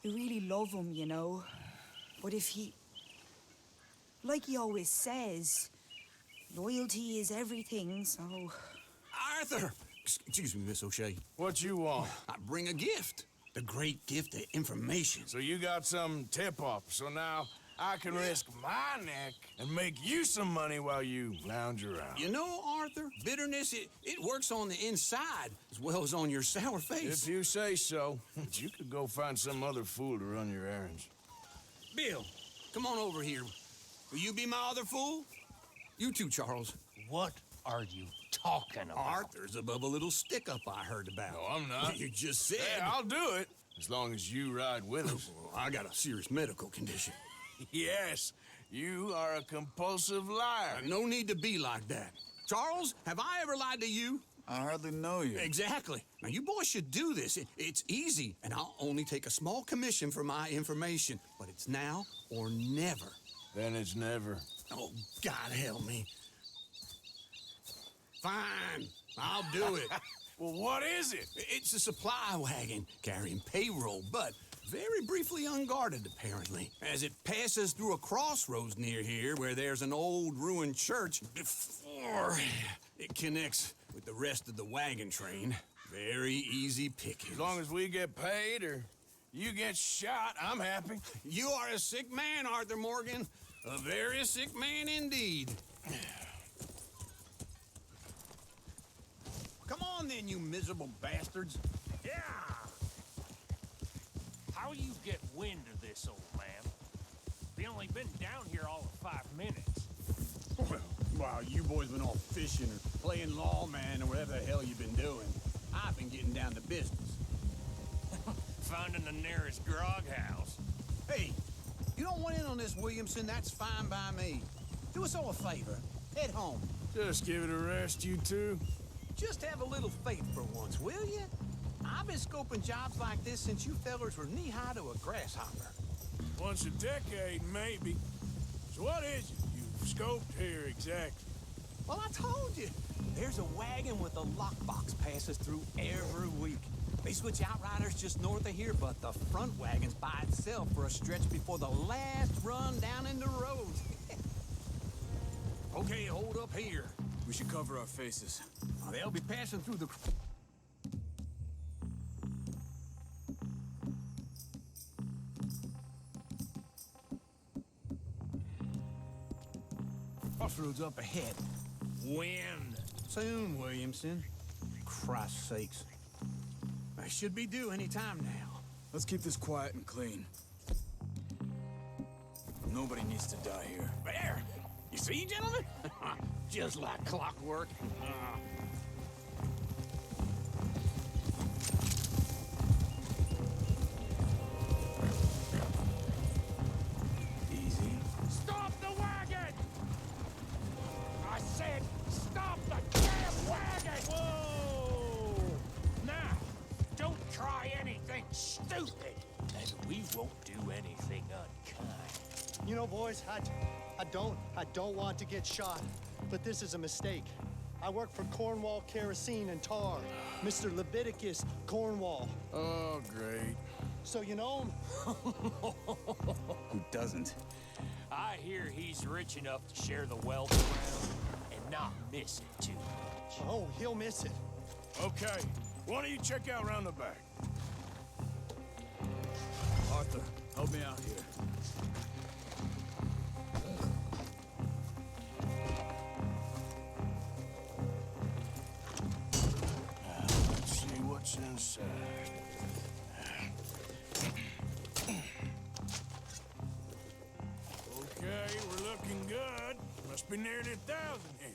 really love him, you know. But if he... Like he always says, loyalty is everything, so... Arthur! Excuse me, Miss O'Shea. What you want? I bring a gift. The great gift of information. So you got some tip-off, so now I can risk my neck and make you some money while you lounge around. You know, Arthur, bitterness, it works on the inside as well as on your sour face. If you say so. But you could go find some other fool to run your errands. Bill, come on over here. Will you be my other fool? You too, Charles. What are you talking about? Arthur's above a little stick-up I heard about. No, I'm not. You just said... Hey, I'll do it, as long as you ride with us. I got a serious medical condition. Yes, you are a compulsive liar. No need to be like that. Charles, have I ever lied to you? I hardly know you. Exactly. Now, you boys should do this. It's easy, and I'll only take a small commission for my information. But it's now or never. Then it's never. Oh, God help me. Fine, I'll do it. Well, what is it? It's a supply wagon carrying payroll, but very briefly unguarded, apparently. As it passes through a crossroads near here where there's an old ruined church before it connects with the rest of the wagon train. Very easy picking. As long as we get paid or you get shot, I'm happy. You are a sick man, Arthur Morgan. A very sick man indeed. Come on then, you miserable bastards. Yeah! How you get wind of this, old man? We only been down here all of 5 minutes. Well, while you boys been off fishing or playing lawman or whatever the hell you've been doing, I've been getting down to business. Finding the nearest grog house. Hey, you don't want in on this, Williamson, that's fine by me. Do us all a favor. Head home. Just give it a rest, you two. Just have a little faith for once, will you? I've been scoping jobs like this since you fellers were knee-high to a grasshopper. Once a decade, maybe. So what is it you've scoped here exactly? Well, I told you. There's a wagon with a lockbox passes through every week. They switch outriders just north of here, but the front wagon's by itself for a stretch before the last run down in the roads. Okay, hold up here. We should cover our faces. They'll be passing through the... Crossroads up ahead. When? Soon, Williamson. Christ's sakes. I should be due any time now. Let's keep this quiet and clean. Nobody needs to die here. There! You see, gentlemen? Just like clockwork. Easy. Stop the wagon! I said, stop the damn wagon! Whoa! Now, don't try anything stupid, and we won't do anything unkind. You know, boys, I don't want to get shot, but this is a mistake. I work for Cornwall Kerosene and Tar, Mr. Leviticus Cornwall. Oh, great. So you know him? Who doesn't? I hear he's rich enough to share the wealth around and not miss it too much. Oh, he'll miss it. Okay, Why don't you check out around the back? Arthur, help me out here. Now, let's see what's inside. Okay, we're looking good. Must be nearly 1,000 here.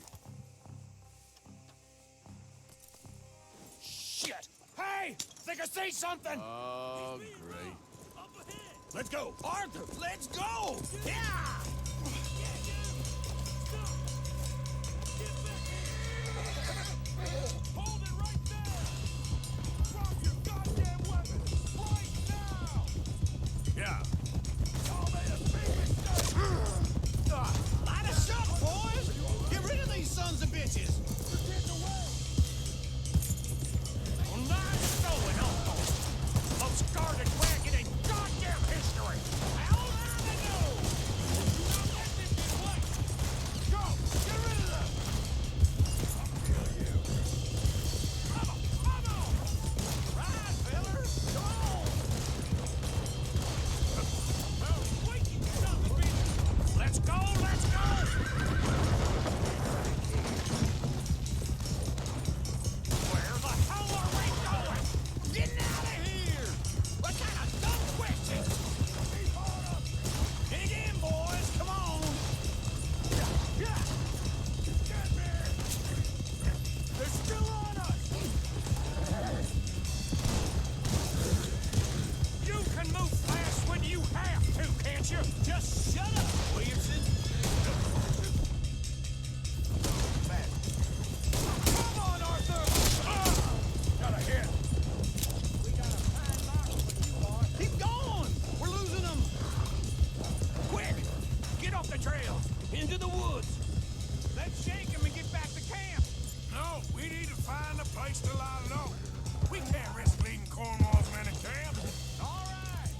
Shit! Hey! Think I see something! Oh, great. Let's go! Arthur, let's go! Yeah! Hold it right there! Drop your goddamn weapons! Right now! Yeah. Light us up, boys! Get rid of these sons of bitches! Well, nice going, Uncle! Most guarded wagon in goddamn history! How long ago? Do not let this get away! Go! Get rid of them! I'll kill you! Come on! Come on! Right, fellas! Come on! Well, squeaky son of a bitch! Let's go! Let's go! Where the hell are we going? Getting out of here! What kind of dumb question? Dig in, boys! Come on! Yeah! Get me! They're still on us! You can move fast when you have to, can't you? Just shut up, Williamson! Come on, Arthur! Got a hit! We got a fine mark for you, boy. Keep going! We're losing them! Quick! Get off the trail! Into the woods! Let's shake them and get back to camp! No, we need to find a place to lie low. We can't risk leading Cornwall's men in camp. All right!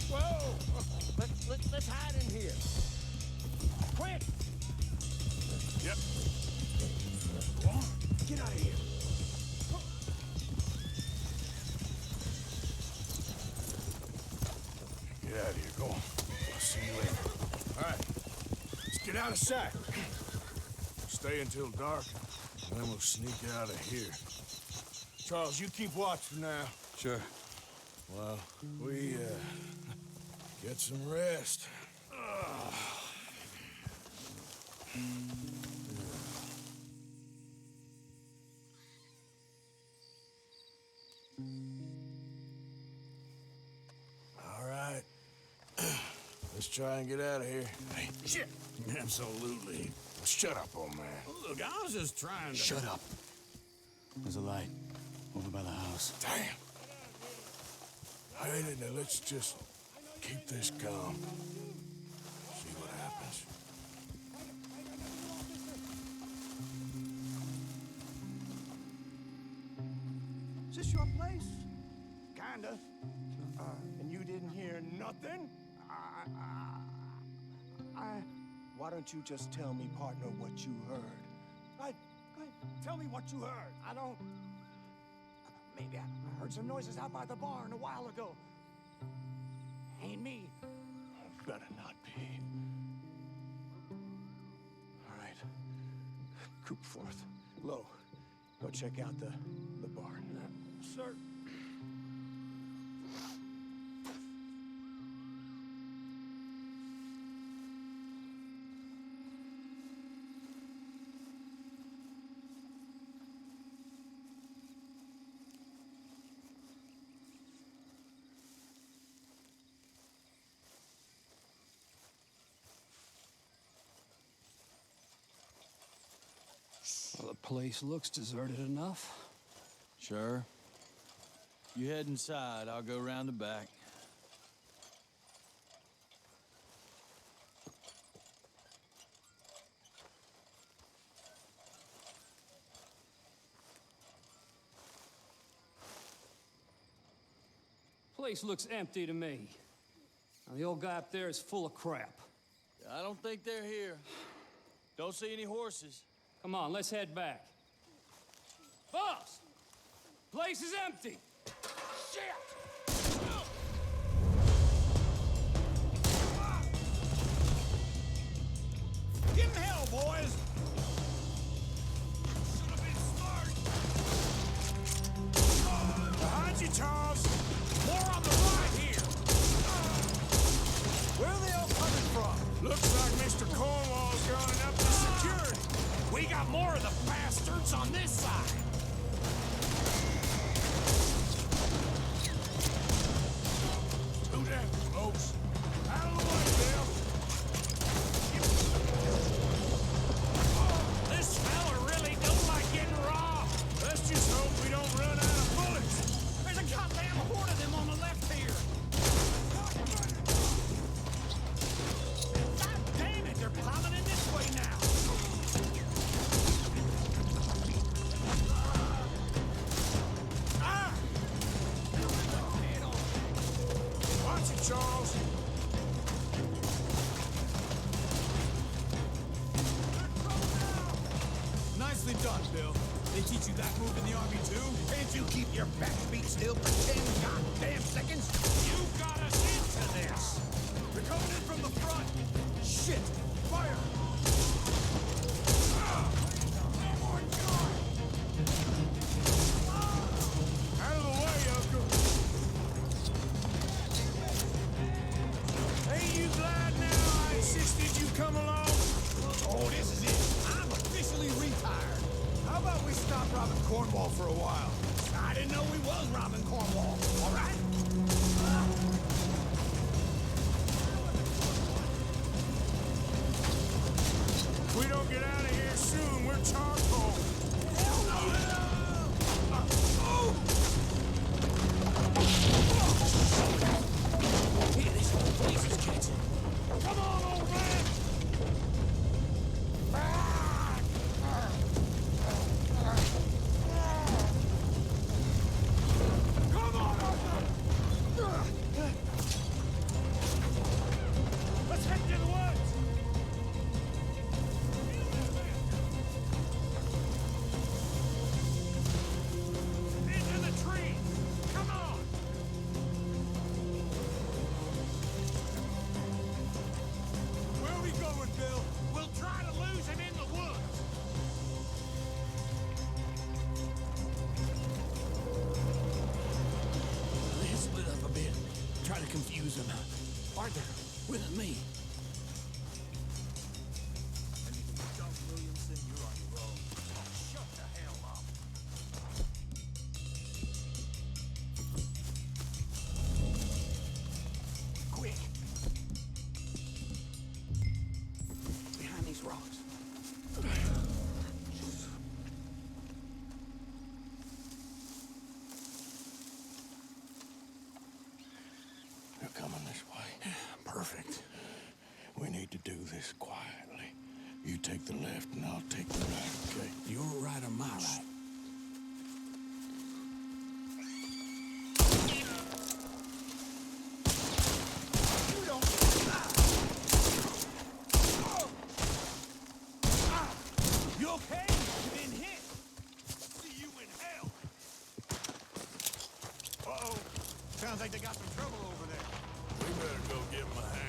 Whoa! Let's hide in here. Quick! Yep. Go on. Get out of here. Get out of here. Go on. I'll see you later. All right. Let's get out of sight. Stay until dark, and then we'll sneak out of here. Charles, you keep watch for now. Sure. Well, we, get some rest. All right. Let's try and get out of here. Hey, shit! Absolutely. Shut up, old man. Look, I was just trying to... Shut up. There's a light over by the house. Damn. Hey, now let's just keep this calm. See what happens. Is this your place? Kinda. And you didn't hear nothing? Why don't you just tell me, partner, what you heard? Tell me what you heard. I don't... Maybe I heard some noises out by the barn a while ago. Ain't me. Better not be. All right. Coop forth. Low. Go check out the barn. Sir. Well, the place looks deserted enough. Sure. You head inside, I'll go round the back. Place looks empty to me. Now, the old guy up there is full of crap. I don't think they're here. Don't see any horses. Come on, let's head back. Boss! Place is empty! Shit! Give him hell, boys! Should have been smart. Behind you, Charles! More on the right here. Where are they all coming from? Looks like Mr. Cornwall's gone up to security. We got more of the bastards on this side. Do that, folks. Out of the way, Bill. This fella really don't like getting robbed. Let's just hope we don't run out of bullets. There's a goddamn horde of them on the left here. God damn it, they're plowing in this way now. Ah! Watch it, Charles. Nicely done, Bill. They teach you that move in the army, too? Can't you keep your backbeat still for 10 goddamn seconds? You got us into this. They're coming in from the front. Shit! Fire! Out of the way, Uncle. Ain't you glad now I insisted you come along? Oh, this is it. I'm officially retired. How about we stop robbing Cornwall for a while? I didn't know we was robbing Cornwall. All right? If we don't get out of here soon, we're charcoal. Hell no! Here, this whole place is catching. Come on, old man! Come on, Arthur! Let's head to the woods! Into the trees! Come on! Where are we going, Bill? We'll try to lose him in the woods. They split up a bit. Try to confuse them. Arthur, with me. Shut the hell up. Quick. Behind these rocks. They're coming this way. Perfect. We need to do this quietly. You take the left and I'll take the right, okay? Your right or my right? You okay? You been hit? See you in hell. Uh-oh. Sounds like they got some trouble over there. We better go give him a hand.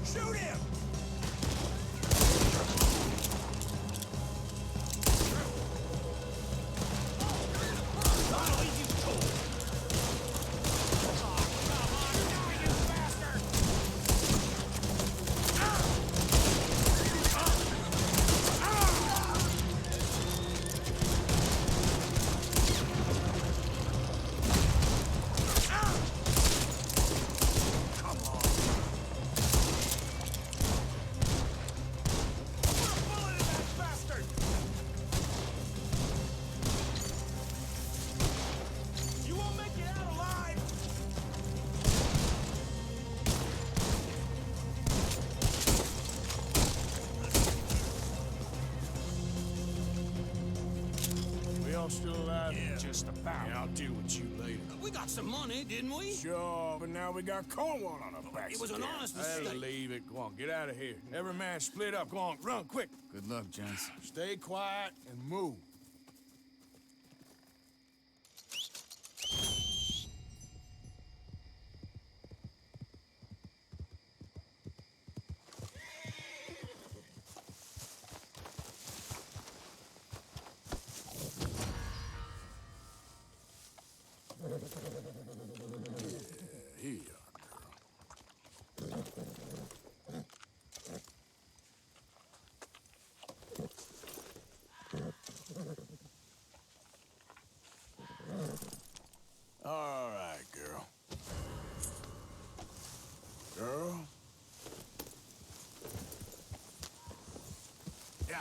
Shoot him! I'll leave you to it. y'all still alive? Yeah. Just about. Yeah, I'll deal with you later. We got some money, didn't we? Sure, but now we got Cornwall on our backs. It was an again. honest I'll mistake. leave it. Go on, get out of here. Every man split up. Go on, run, quick. Good luck, gents. Stay quiet and move. Here you are, girl. All right, girl. Girl? Yeah.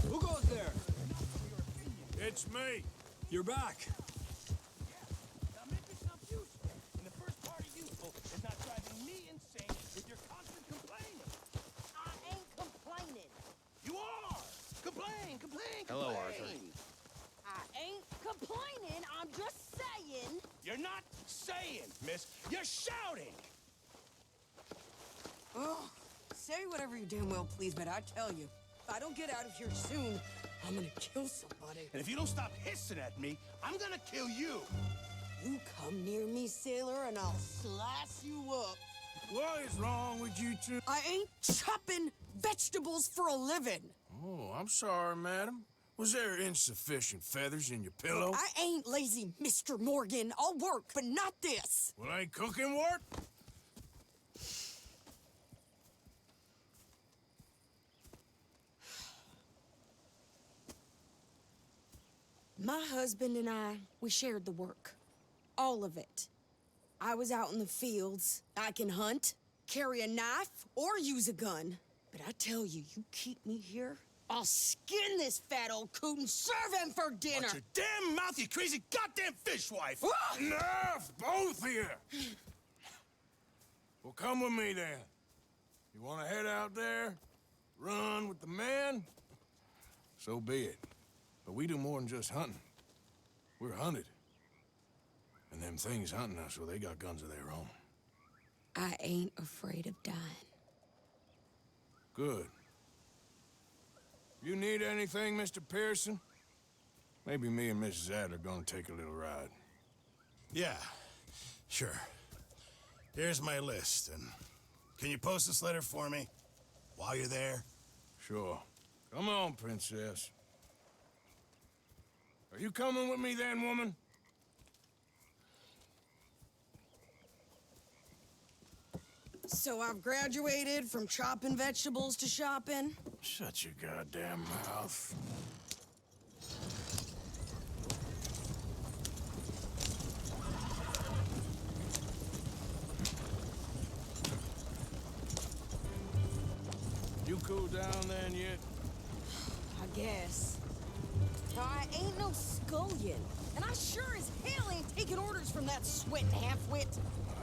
Who goes there? It's me. You're back. Now make yourself useful. And the first part of useful is not driving me insane with your constant complaining. I ain't complaining. You are! Complain, complain, complain! Hello, Arthur. I ain't complaining. I'm just saying. You're not saying, miss. You're shouting! Oh, say whatever you damn well please, but I tell you, if I don't get out of here soon, I'm gonna kill somebody. And if you don't stop hissing at me, I'm gonna kill you! You come near me, sailor, and I'll slice you up. What is wrong with you two? I ain't chopping vegetables for a living. Oh, I'm sorry, madam. Was there insufficient feathers in your pillow? I ain't lazy, Mr. Morgan. I'll work, but not this. Well, ain't cooking work? My husband and I, we shared the work. All of it. I was out in the fields. I can hunt, carry a knife, or use a gun. But I tell you, you keep me here, I'll skin this fat old coot and serve him for dinner. Watch your damn mouth, you crazy goddamn fishwife! Ah! Enough, both of you! Well, come with me then. You want to head out there, run with the men? So be it. But we do more than just hunting. We're hunted. And them things hunting us, well, they got guns of their own. I ain't afraid of dying. Good. You need anything, Mr. Pearson? Maybe me and Mrs. Adler gonna take a little ride. Yeah, sure. Here's my list, and can you post this letter for me while you're there? Sure. Come on, princess. Are you coming with me then, woman? So I've graduated from chopping vegetables to shopping. Shut your goddamn mouth. You cool down then yet? I guess. I ain't no scullion, and I sure as hell ain't taking orders from that sweating half-wit.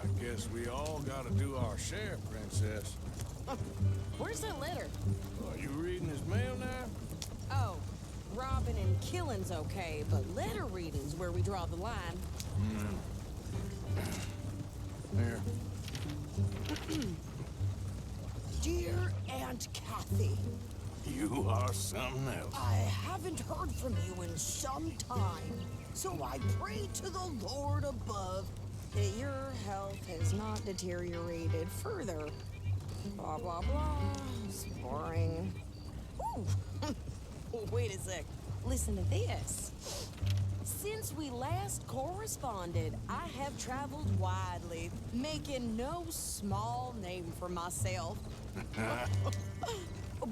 I guess we all gotta do our share, Princess. Where's that letter? Are you reading his mail now? Oh, robbing and killing's okay, but letter reading's where we draw the line. Here. Dear Aunt Kathy, You are something else. I haven't heard from you in some time, so I pray to the Lord above that your health has not deteriorated further. Blah, blah, blah. It's boring. Ooh. Wait a sec. Listen to this. Since we last corresponded, I have traveled widely, making no small name for myself.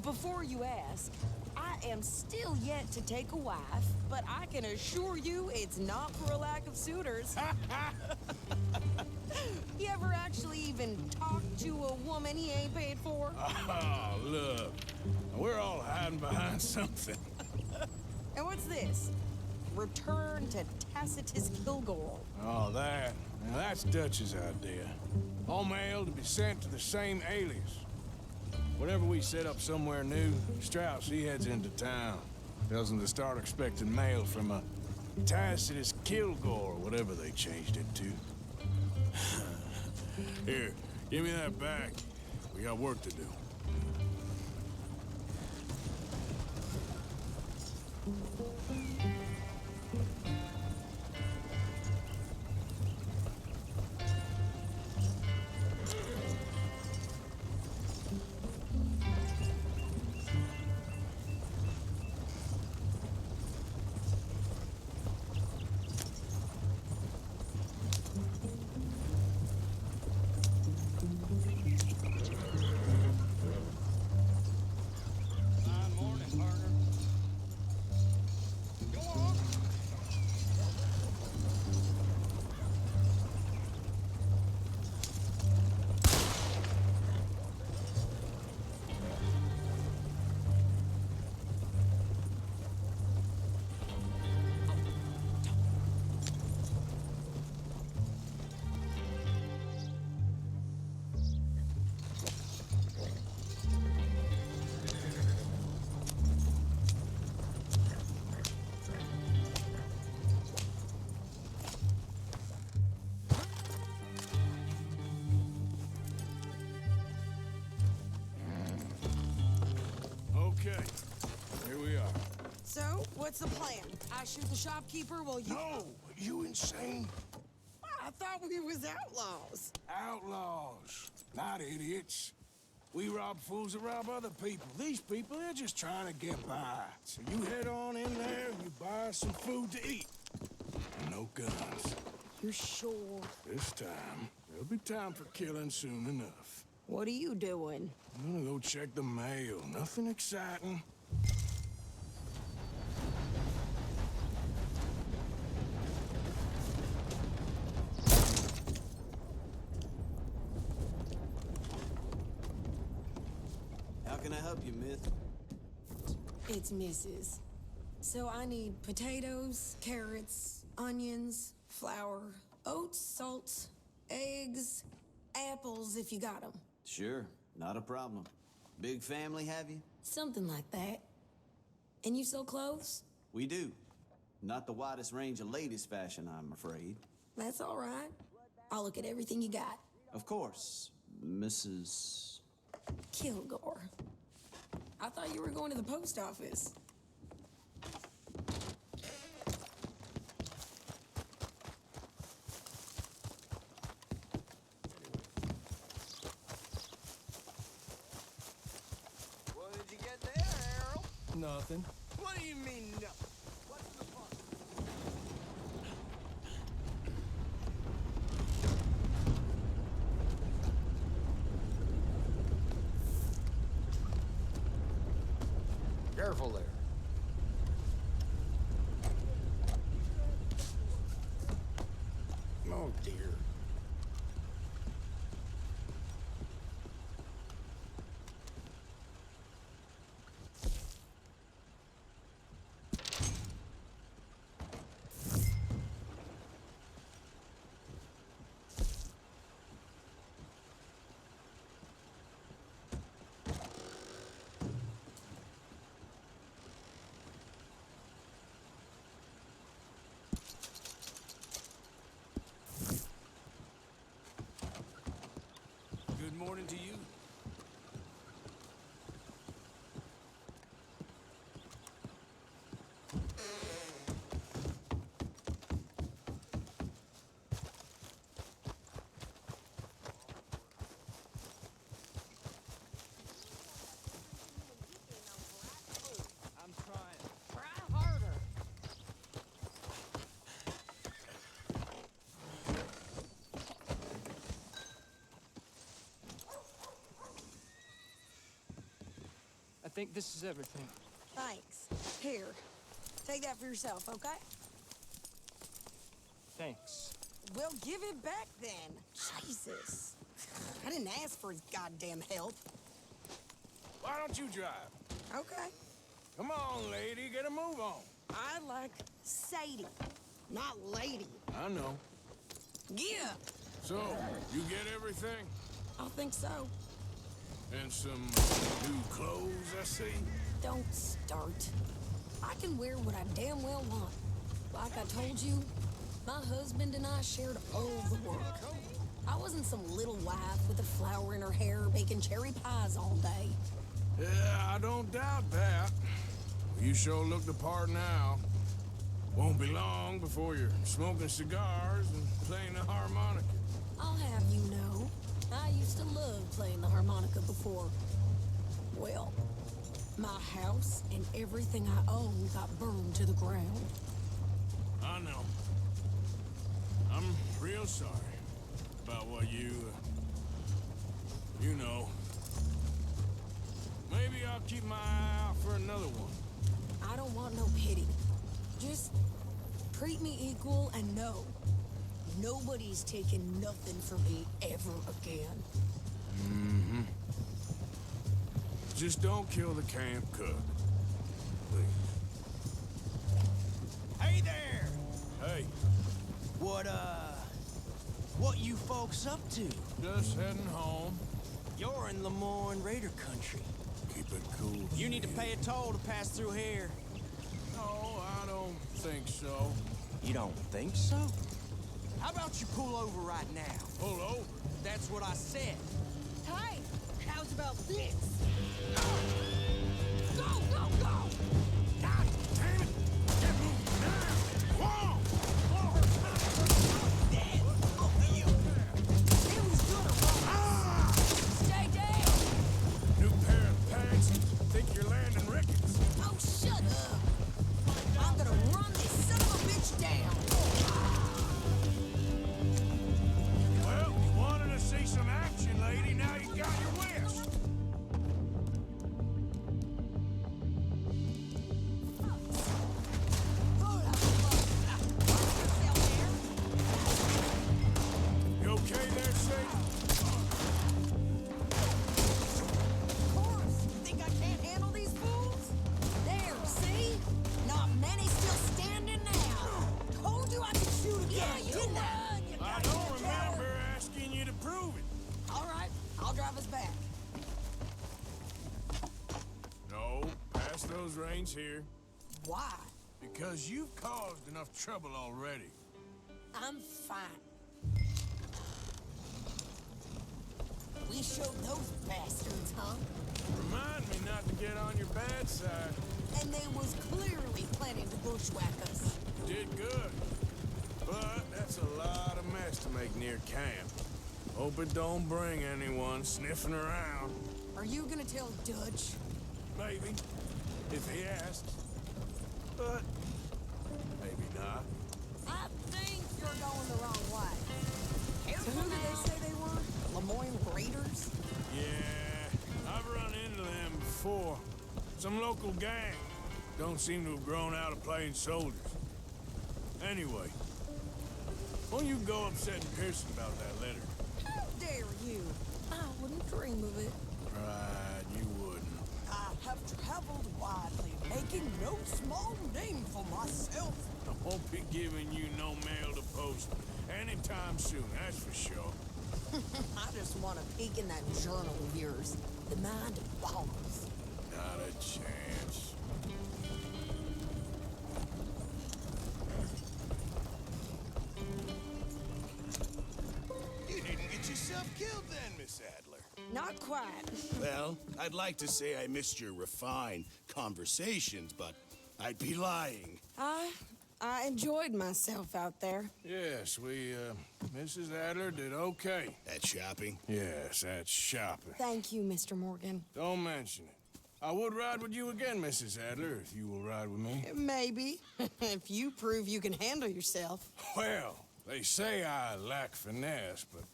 Before you ask, I am still yet to take a wife, but I can assure you it's not for a lack of suitors. You ever actually even talk to a woman he ain't paid for? Oh, look. We're all hiding behind something. And what's this? Return to Tacitus Kilgore. Oh, that. Now, that's Dutch's idea. All mail to be sent to the same alias. Whenever we set up somewhere new, Strauss, he heads into town. Tells them to start expecting mail from a Tacitus Kilgore, whatever they changed it to. Here, give me that back. We got work to do. Okay, here we are. So, what's the plan? I shoot the shopkeeper while you... No! You insane? I thought we was outlaws. Outlaws, not idiots. We rob fools that rob other people. These people, they're just trying to get by. So you head on in there and you buy some food to eat. And no guns. You sure? This time, there'll be time for killing soon enough. What are you doing? I'm gonna go check the mail. Nothing exciting. How can I help you, miss? It's Mrs. So I need potatoes, carrots, onions, flour, oats, salt, eggs, apples if you got them. Sure, not a problem. Big family, have you? Something like that. And you sell clothes? We do. Not the widest range of ladies' fashion, I'm afraid. That's all right. I'll look at everything you got. Of course, Mrs. Kilgore. I thought you were going to the post office. What did you get there, Harold? Nothing. What do you mean, no? What's in the box? Careful there. Oh, dear. think this is everything. Thanks. Here, take that for yourself, okay? Thanks. Well, give it back then. Jesus. I didn't ask for his goddamn help. Why don't you drive? Okay. Come on, lady, get a move on. I like Sadie, not lady. I know. Yeah. So, you get everything? I think so. And some new clothes, I see? Don't start. I can wear what I damn well want. Like I told you, my husband and I shared all the work. I wasn't some little wife with a flower in her hair baking cherry pies all day. Yeah, I don't doubt that. You sure look the part now. Won't be long before you're smoking cigars and playing the harmonica. I'll have you know, I used to love playing the harmonica before. Well, my house and everything I own got burned to the ground. I know. I'm real sorry about what you know. Maybe I'll keep my eye out for another one. I don't want no pity. Just treat me equal and know nobody's taking nothing from me ever again. Mm-hmm. Just don't kill the camp cook. Please. Hey there! Hey. What you folks up to? Just heading home. You're in Lemoyne Raider country. Keep it cool. You need to pay a toll to pass through here. No, I don't think so. You don't think so? How about you pull over right now? Pull over? That's what I said. Hey, how's about this? Go, go, go! God damn it! Get moving now! Whoa! Dead! Over you! It was good. Stay down! New pair of pants. Think you're landing rickets. Oh, shut up! I'm gonna run this son of a bitch down! Well, you wanted to see some action, lady. Now you got your wish. You okay there, Sadie? Of course! Think I can't handle these fools? There, see? Not many still standing now. Told you I could shoot again, didn't I? I don't remember asking you to prove it. All right, I'll drive us back. No, pass those reins here. Why? Because you've caused enough trouble already. I'm fine. We showed those bastards, huh? Remind me not to get on your bad side. And they was clearly planning to bushwhack us. You did good. But that's a lot of mess to make near camp. Hope it don't bring anyone sniffing around. Are you gonna tell Dutch? Maybe. If he asks. But maybe not. I think you're going the wrong way. So who did they say they were? Lemoyne Raiders? Yeah, I've run into them before. Some local gang. Don't seem to have grown out of playing soldiers. Anyway, why don't you go upsetting Pearson about that letter? How dare you? I wouldn't dream of it. Right, you wouldn't. I have traveled widely, making no small name for myself. I won't be giving you no mail to post anytime soon, that's for sure. I just want to peek in that journal of yours. The mind of bombs. Not a chance. You didn't get yourself killed then, Miss Adler. Not quite. Well, I'd like to say I missed your refined conversations, but I'd be lying. I enjoyed myself out there. Yes, Mrs. Adler did okay. That shopping? Yes, that's shopping. Thank you, Mr. Morgan. Don't mention it. I would ride with you again, Mrs. Adler, if you will ride with me. Maybe. If you prove you can handle yourself. Well, they say I lack finesse, but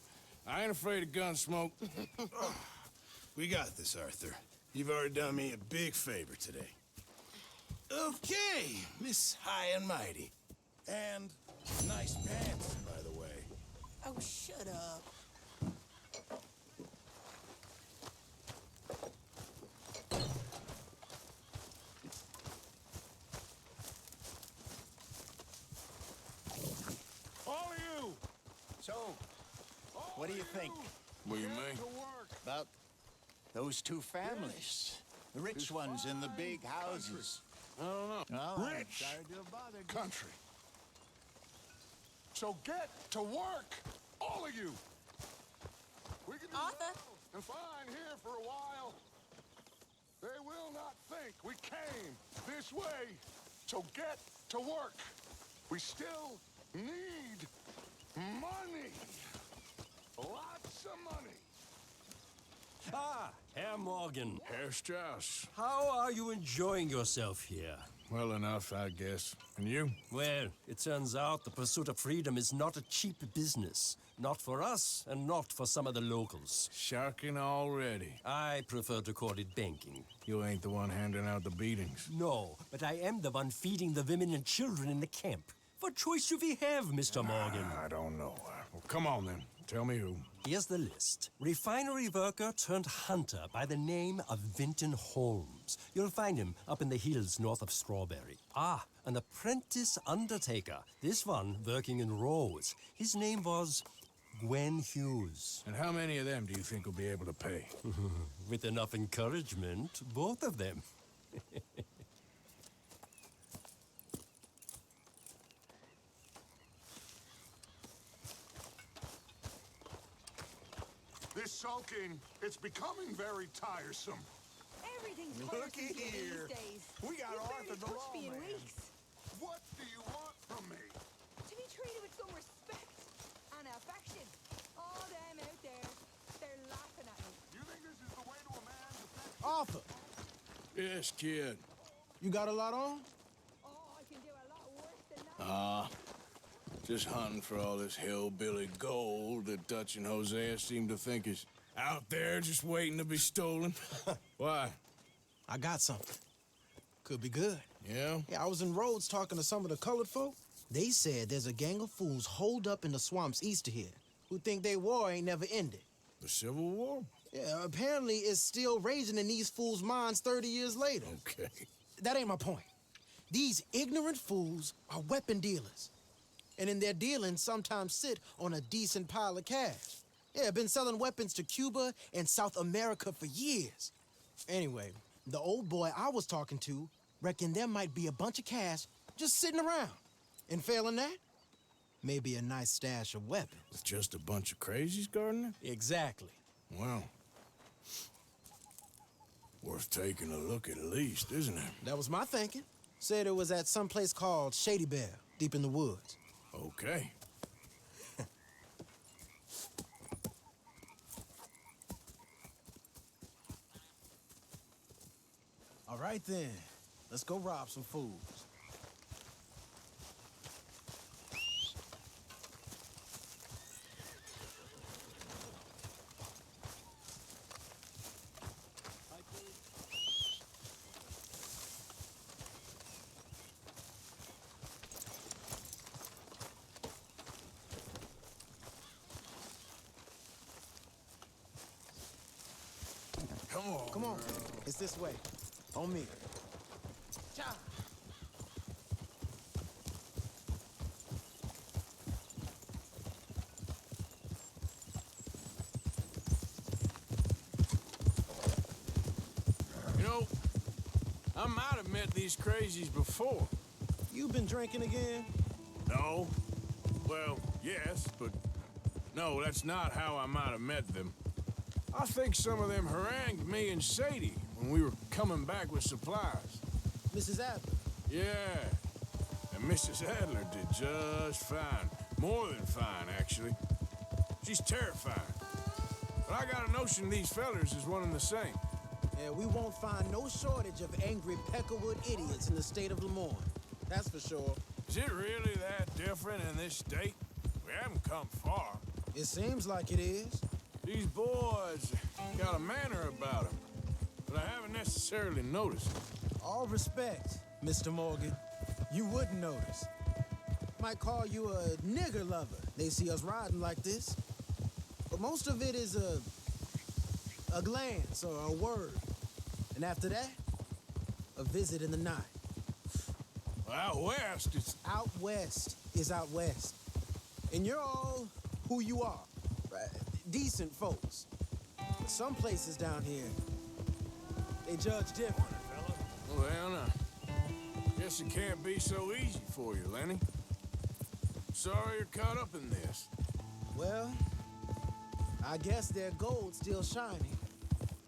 I ain't afraid of gun smoke. We got this, Arthur. You've already done me a big favor today. Okay, Miss High and Mighty. And nice pants, by the way. Oh, shut up. All of you! So, what do you think? What do you mean? About those two families. The rich ones in the big houses. I don't know. Oh, I'm Rich sorry to have bothered you. country. So get to work, all of you. We can do Arthur? and fine here for a while. They will not think we came this way. So get to work. We still need money. Lots of money. Ah, Herr Morgan. Herr Strauss. How are you enjoying yourself here? Well enough, I guess. And you? Well, it turns out the pursuit of freedom is not a cheap business. Not for us, and not for some of the locals. Sharking already. I prefer to call it banking. You ain't the one handing out the beatings. No, but I am the one feeding the women and children in the camp. What choice do we have, Mr. Morgan? I don't know. Well, come on then. Tell me who. Here's the list. Refinery worker turned hunter by the name of Vinton Holmes. You'll find him up in the hills north of Strawberry. Ah, an apprentice undertaker. This one working in Rhodes. His name was Gwen Hughes. And how many of them do you think will be able to pay? With enough encouragement, both of them. This sulking, it's becoming very tiresome. Everything's Looky tiresome here. these days. We got You've Arthur barely the touched me in lawman. weeks. What do you want from me? To be treated with some respect and affection. All them out there, they're laughing at me. You think this is the way to a man's affection? Arthur. Yes, kid. You got a lot on? Oh, I can do a lot worse than that. Just hunting for all this hillbilly gold that Dutch and Hosea seem to think is out there just waiting to be stolen. Why? I got something. Could be good. Yeah? Yeah, I was in Rhodes talking to some of the colored folk. They said there's a gang of fools holed up in the swamps east of here who think their war ain't never ended. The Civil War? Yeah, apparently it's still raging in these fools' minds 30 years later. Okay. That ain't my point. These ignorant fools are weapon dealers. And in their dealing, sometimes sit on a decent pile of cash. Yeah, been selling weapons to Cuba and South America for years. Anyway, the old boy I was talking to reckoned there might be a bunch of cash just sitting around. And failing that, maybe a nice stash of weapons. With just a bunch of crazies guarding it? Exactly. Well, worth taking a look at least, isn't it? That was my thinking. Said it was at some place called Shady Belle, deep in the woods. Okay. All right then, let's go rob some fools. Come on. Come on, it's this way. On me. Cha! You know, I might have met these crazies before. You been drinking again? No. Well, yes, but no, that's not how I might have met them. I think some of them harangued me and Sadie when we were coming back with supplies. Mrs. Adler? Yeah. And Mrs. Adler did just fine. More than fine, actually. She's terrifying. But I got a notion these fellers is one and the same. Yeah, we won't find no shortage of angry Peckerwood idiots in the state of Lemoyne. That's for sure. Is it really that different in this state? We haven't come far. It seems like it is. These boys got a manner about them. But I haven't necessarily notice it. All respect, Mr. Morgan. You wouldn't notice. Might call you a nigger lover. They see us riding like this. But most of it is a glance or a word. And after that, a visit in the night. Well, out west, it's... Out west is out west. And you're all who you are. Right? Decent folks. But some places down here, they judge different. Well, now, guess it can't be so easy for you, Lenny. Sorry you're caught up in this. Well, I guess their gold's still shining,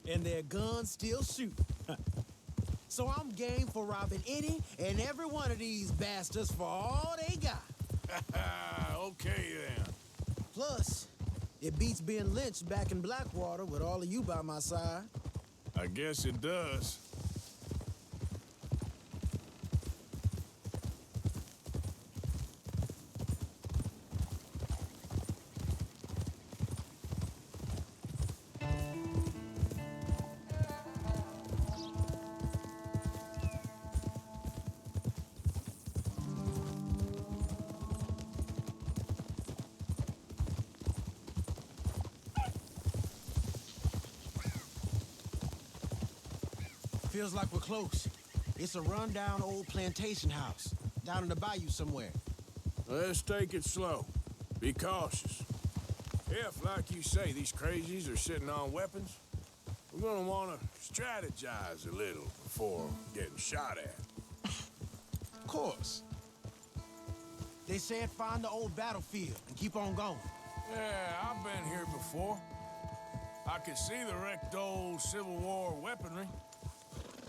and their guns still shoot. So I'm game for robbing any and every one of these bastards for all they got. Okay, then. Plus, it beats being lynched back in Blackwater with all of you by my side. I guess it does. Feels like we're close. It's a rundown old plantation house, down in the bayou somewhere. Let's take it slow. Be cautious. If, like you say, these crazies are sitting on weapons, we're gonna want to strategize a little before getting shot at. Of course. They said find the old battlefield and keep on going. Yeah, I've been here before. I can see the wrecked old Civil War weaponry.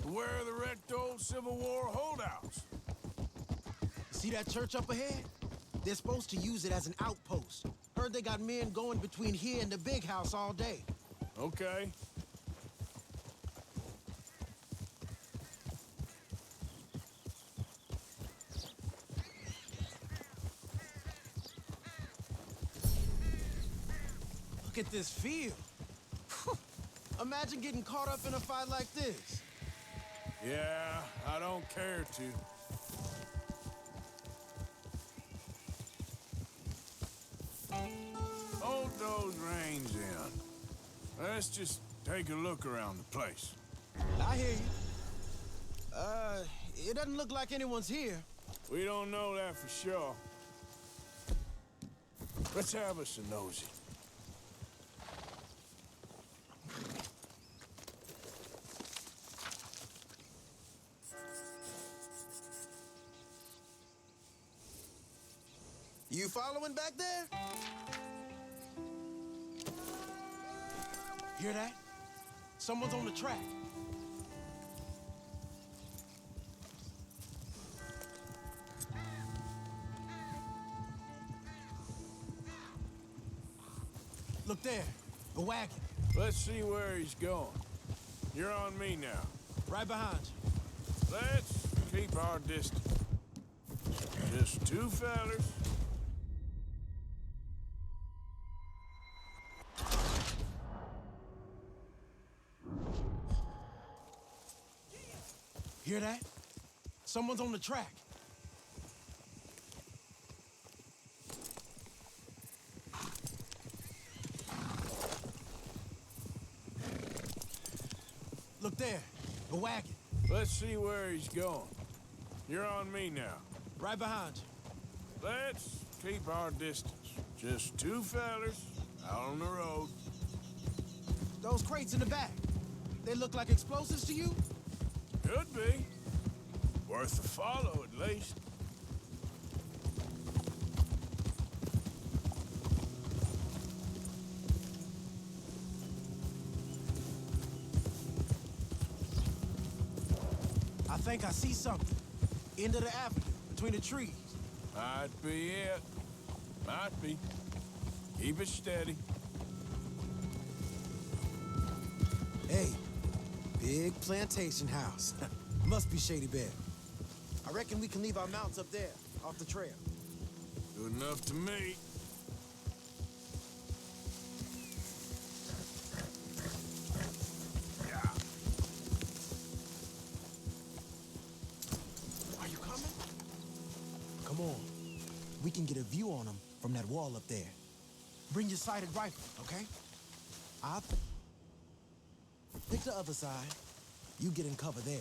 Where are the wrecked old Civil War holdouts? See that church up ahead? They're supposed to use it as an outpost. Heard they got men going between here and the big house all day. Okay. Look at this field. Imagine getting caught up in a fight like this. Yeah, I don't care to. Hold those reins in. Let's just take a look around the place. I hear you. It doesn't look like anyone's here. We don't know that for sure. Let's have us a nosy. You following back there? Hear that? Someone's on the track. Look there, a wagon. Let's see where he's going. You're on me now. Right behind you. Let's keep our distance. Just two fellas. Hear that? Someone's on the track. Look there, a wagon. Let's see where he's going. You're on me now. Right behind you. Let's keep our distance. Just two fellas out on the road. Those crates in the back, they look like explosives to you? Could be. Worth a follow, at least. I think I see something. End of the avenue, between the trees. Might be it. Might be. Keep it steady. Hey, big plantation house. Must be Shady Bear. I reckon we can leave our mounts up there, off the trail. Good enough to me. Come on. We can get a view on them from that wall up there. Bring your sighted rifle, okay? I'll pick the other side. You get in cover there.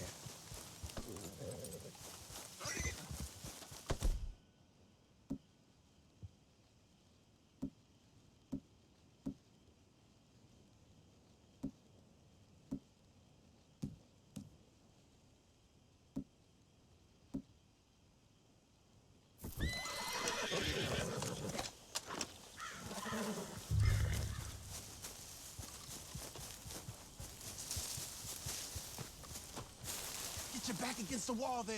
Get your back against the wall there.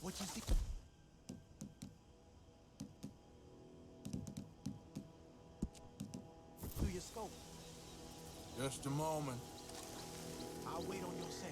What you see? Through your scope. Just a moment. I'll wait on your set.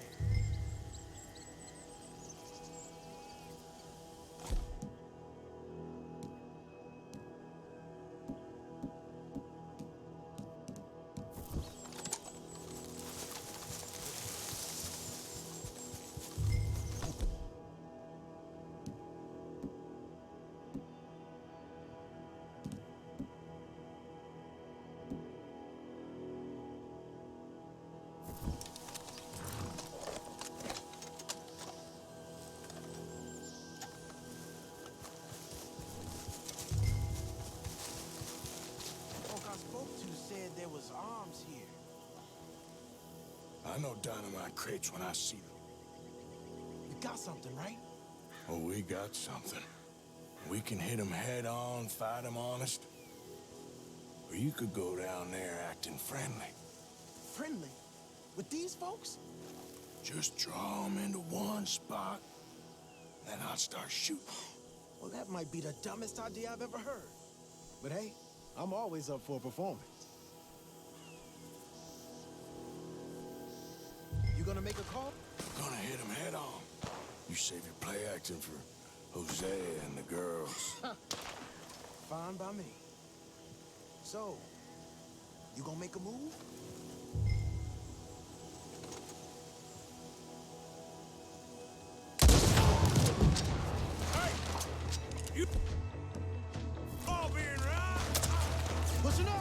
Said there was arms here. I know dynamite crates when I see them. You got something, right? Oh, we got something. We can hit them head on, fight them honest. Or you could go down there acting friendly. Friendly? With these folks? Just draw them into one spot, then I'll start shooting. Well, that might be the dumbest idea I've ever heard. But hey, I'm always up for a performance. You gonna make a call? Gonna hit them head on. You save your play acting for Jose and the girls. Fine by me. So, you gonna make a move? Hey! You all being right? Pushing up!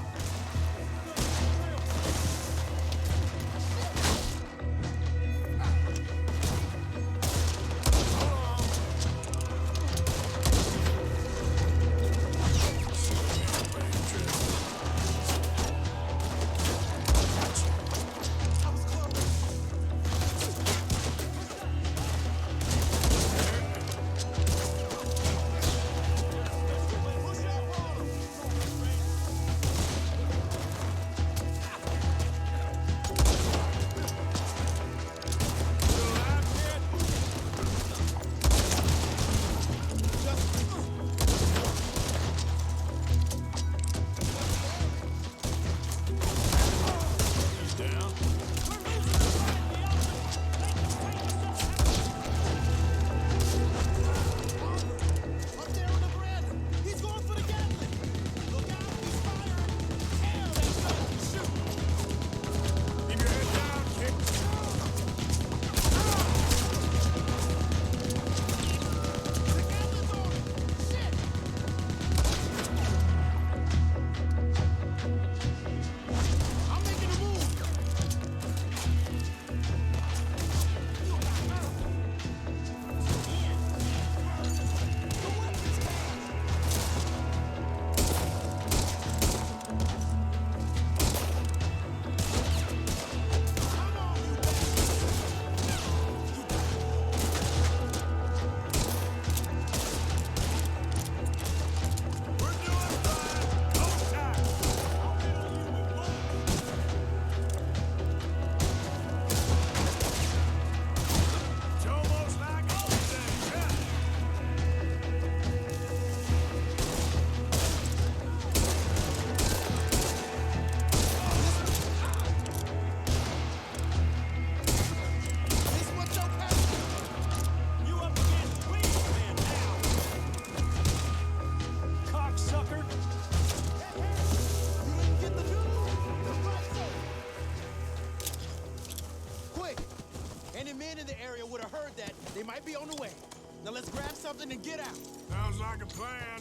Now let's grab something and get out. Sounds like a plan.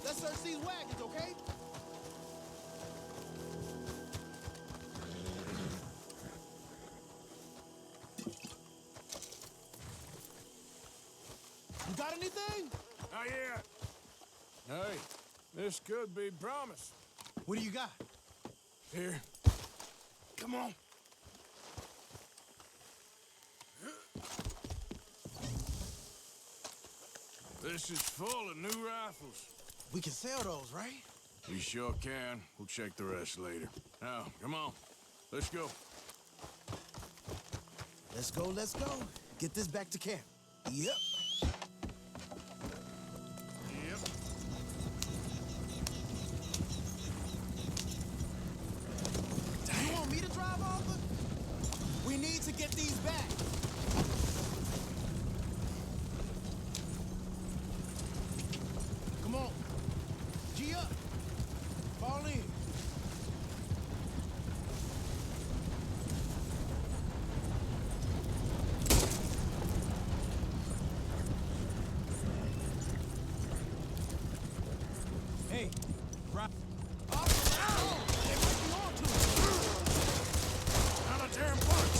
Let's search these wagons, okay? You got anything? Not yet. Hey, this could be promise. What do you got? Here. Come on. This is full of new rifles. We can sell those, right? We sure can. We'll check the rest later. Now, come on. Let's go. Let's go, let's go. Get this back to camp. Yep. Yep. You want me to drive, Arthur? We need to get these back. Come on. G up. Fall in. Hey, right. They might be on to us. Not a damn bunch.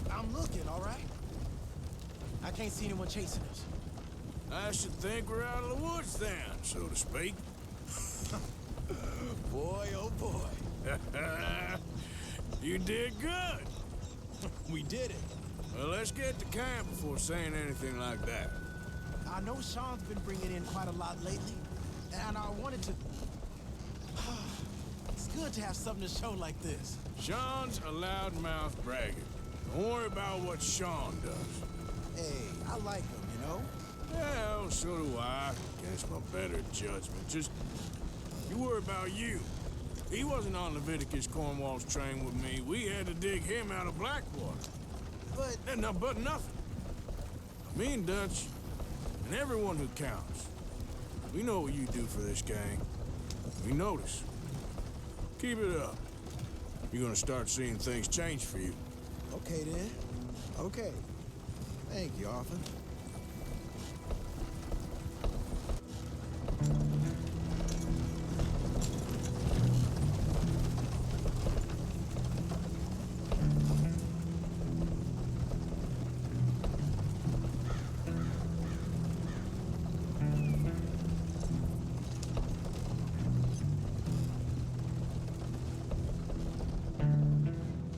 I'm looking, all right? I can't see anyone chasing us. I should think we're out of the woods then, so to speak. Boy, oh boy. You did good. We did it. Well, let's get to camp before saying anything like that. I know Sean's been bringing in quite a lot lately, and I wanted to... It's good to have something to show like this. Sean's a loudmouth bragger. Don't worry about what Sean does. Hey, I like him, you know? Yeah, well, so do I. Against my better judgment. Just, you worry about you. He wasn't on Leviticus Cornwall's train with me. We had to dig him out of Blackwater. But... But nothing. Me and Dutch, and everyone who counts. We know what you do for this gang. We notice. Keep it up. You're gonna start seeing things change for you. Okay, then. Okay. Thank you, Arthur.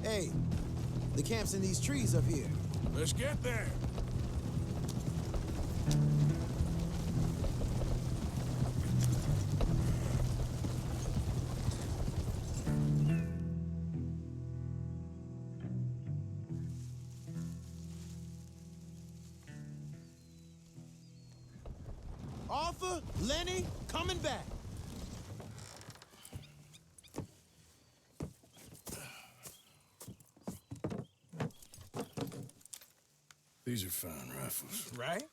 Hey, the camp's in these trees up here. Let's get there. Arthur, Lenny, coming back. These are fine rifles. Right?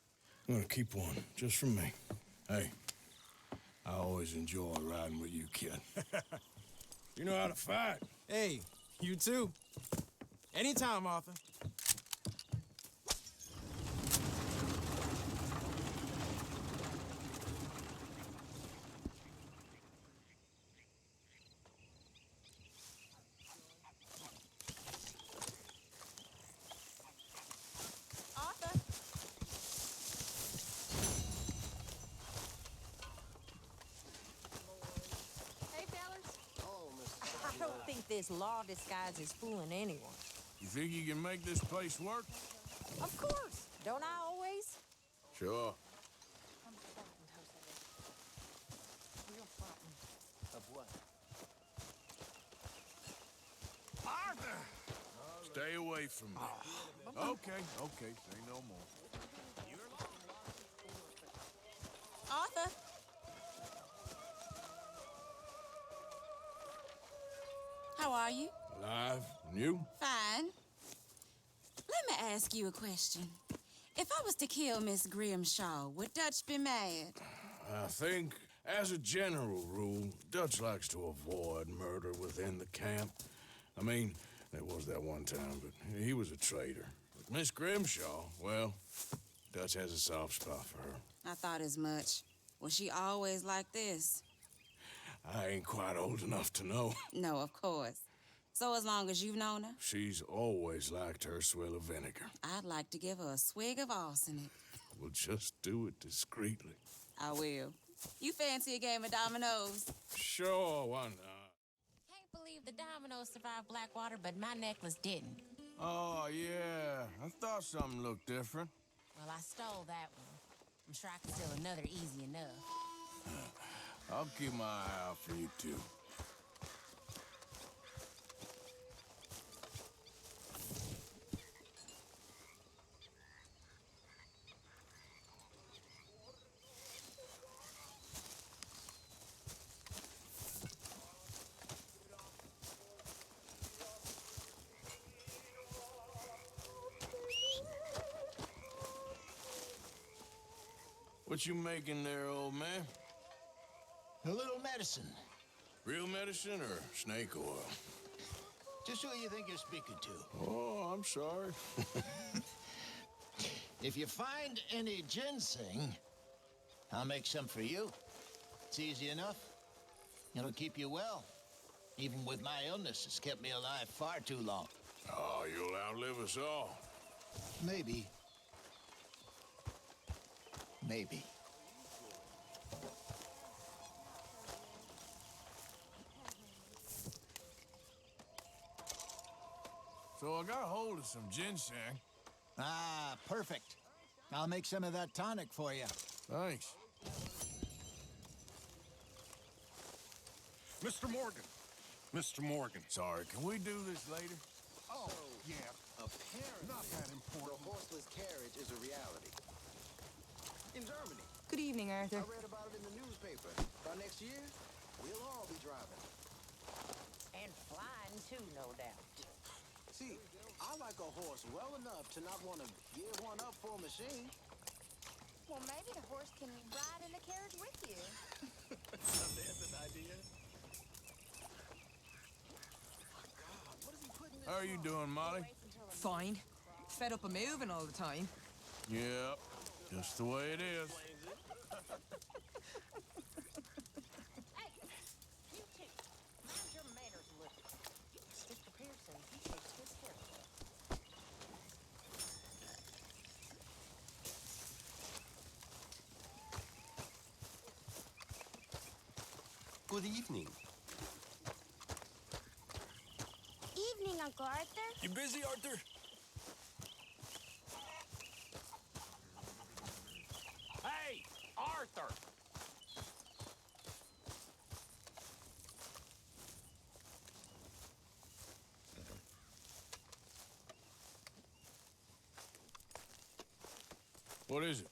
I'm gonna keep one, just for me. Hey, I always enjoy riding with you, kid. You know how to fight. Hey, you too. Anytime, Arthur. Arthur? Hey, fellas. I don't think this law disguise is fooling anyone. You think you can make this place work? Of course. Don't I always? Sure. Of what? Arthur! Stay away from me. Okay, say no more. Arthur? How are you? Alive. And you? Fine. Let me ask you a question. If I was to kill Miss Grimshaw, would Dutch be mad? I think, as a general rule, Dutch likes to avoid murder within the camp. I mean, there was that one time, but he was a traitor. But Miss Grimshaw, well, Dutch has a soft spot for her. I thought as much. Was she always like this? I ain't quite old enough to know. No, of course. So as long as you've known her? She's always liked her swill of vinegar. I'd like to give her a swig of arsenic. We'll just do it discreetly. I will. You fancy a game of dominoes? Sure, why not? Can't believe the dominoes survived Blackwater, but my necklace didn't. Oh, yeah. I thought something looked different. Well, I stole that one. I'm sure I can steal another easy enough. I'll keep my eye out for you, too. What you making there, old man? A little medicine. Real medicine or snake oil? Just who you think you're speaking to. Oh, I'm sorry. If you find any ginseng, I'll make some for you. It's easy enough. It'll keep you well. Even with my illness, it's kept me alive far too long. Oh, you'll outlive us all. Maybe. Maybe. So I got a hold of some ginseng. Ah, perfect. I'll make some of that tonic for you. Thanks. Mr. Morgan. Mr. Morgan. Sorry, can we do this later? Oh, yeah. Apparently, Not that important. the horseless carriage is a reality. In Germany. Good evening, Arthur. I read about it in the newspaper. By next year, we'll all be driving. And flying, too, no doubt. See, I like a horse well enough to not want to give one up for a machine. Well, maybe the horse can ride in the carriage with you. There's an idea. How are you doing, Molly? Fine. Fed up of moving all the time. Yep, just the way it is. Hey, you two, mind your manners a little. Mr. Pearson, he takes his haircut. Good evening. Evening, Uncle Arthur. You busy, Arthur? Hey, Arthur! What is it?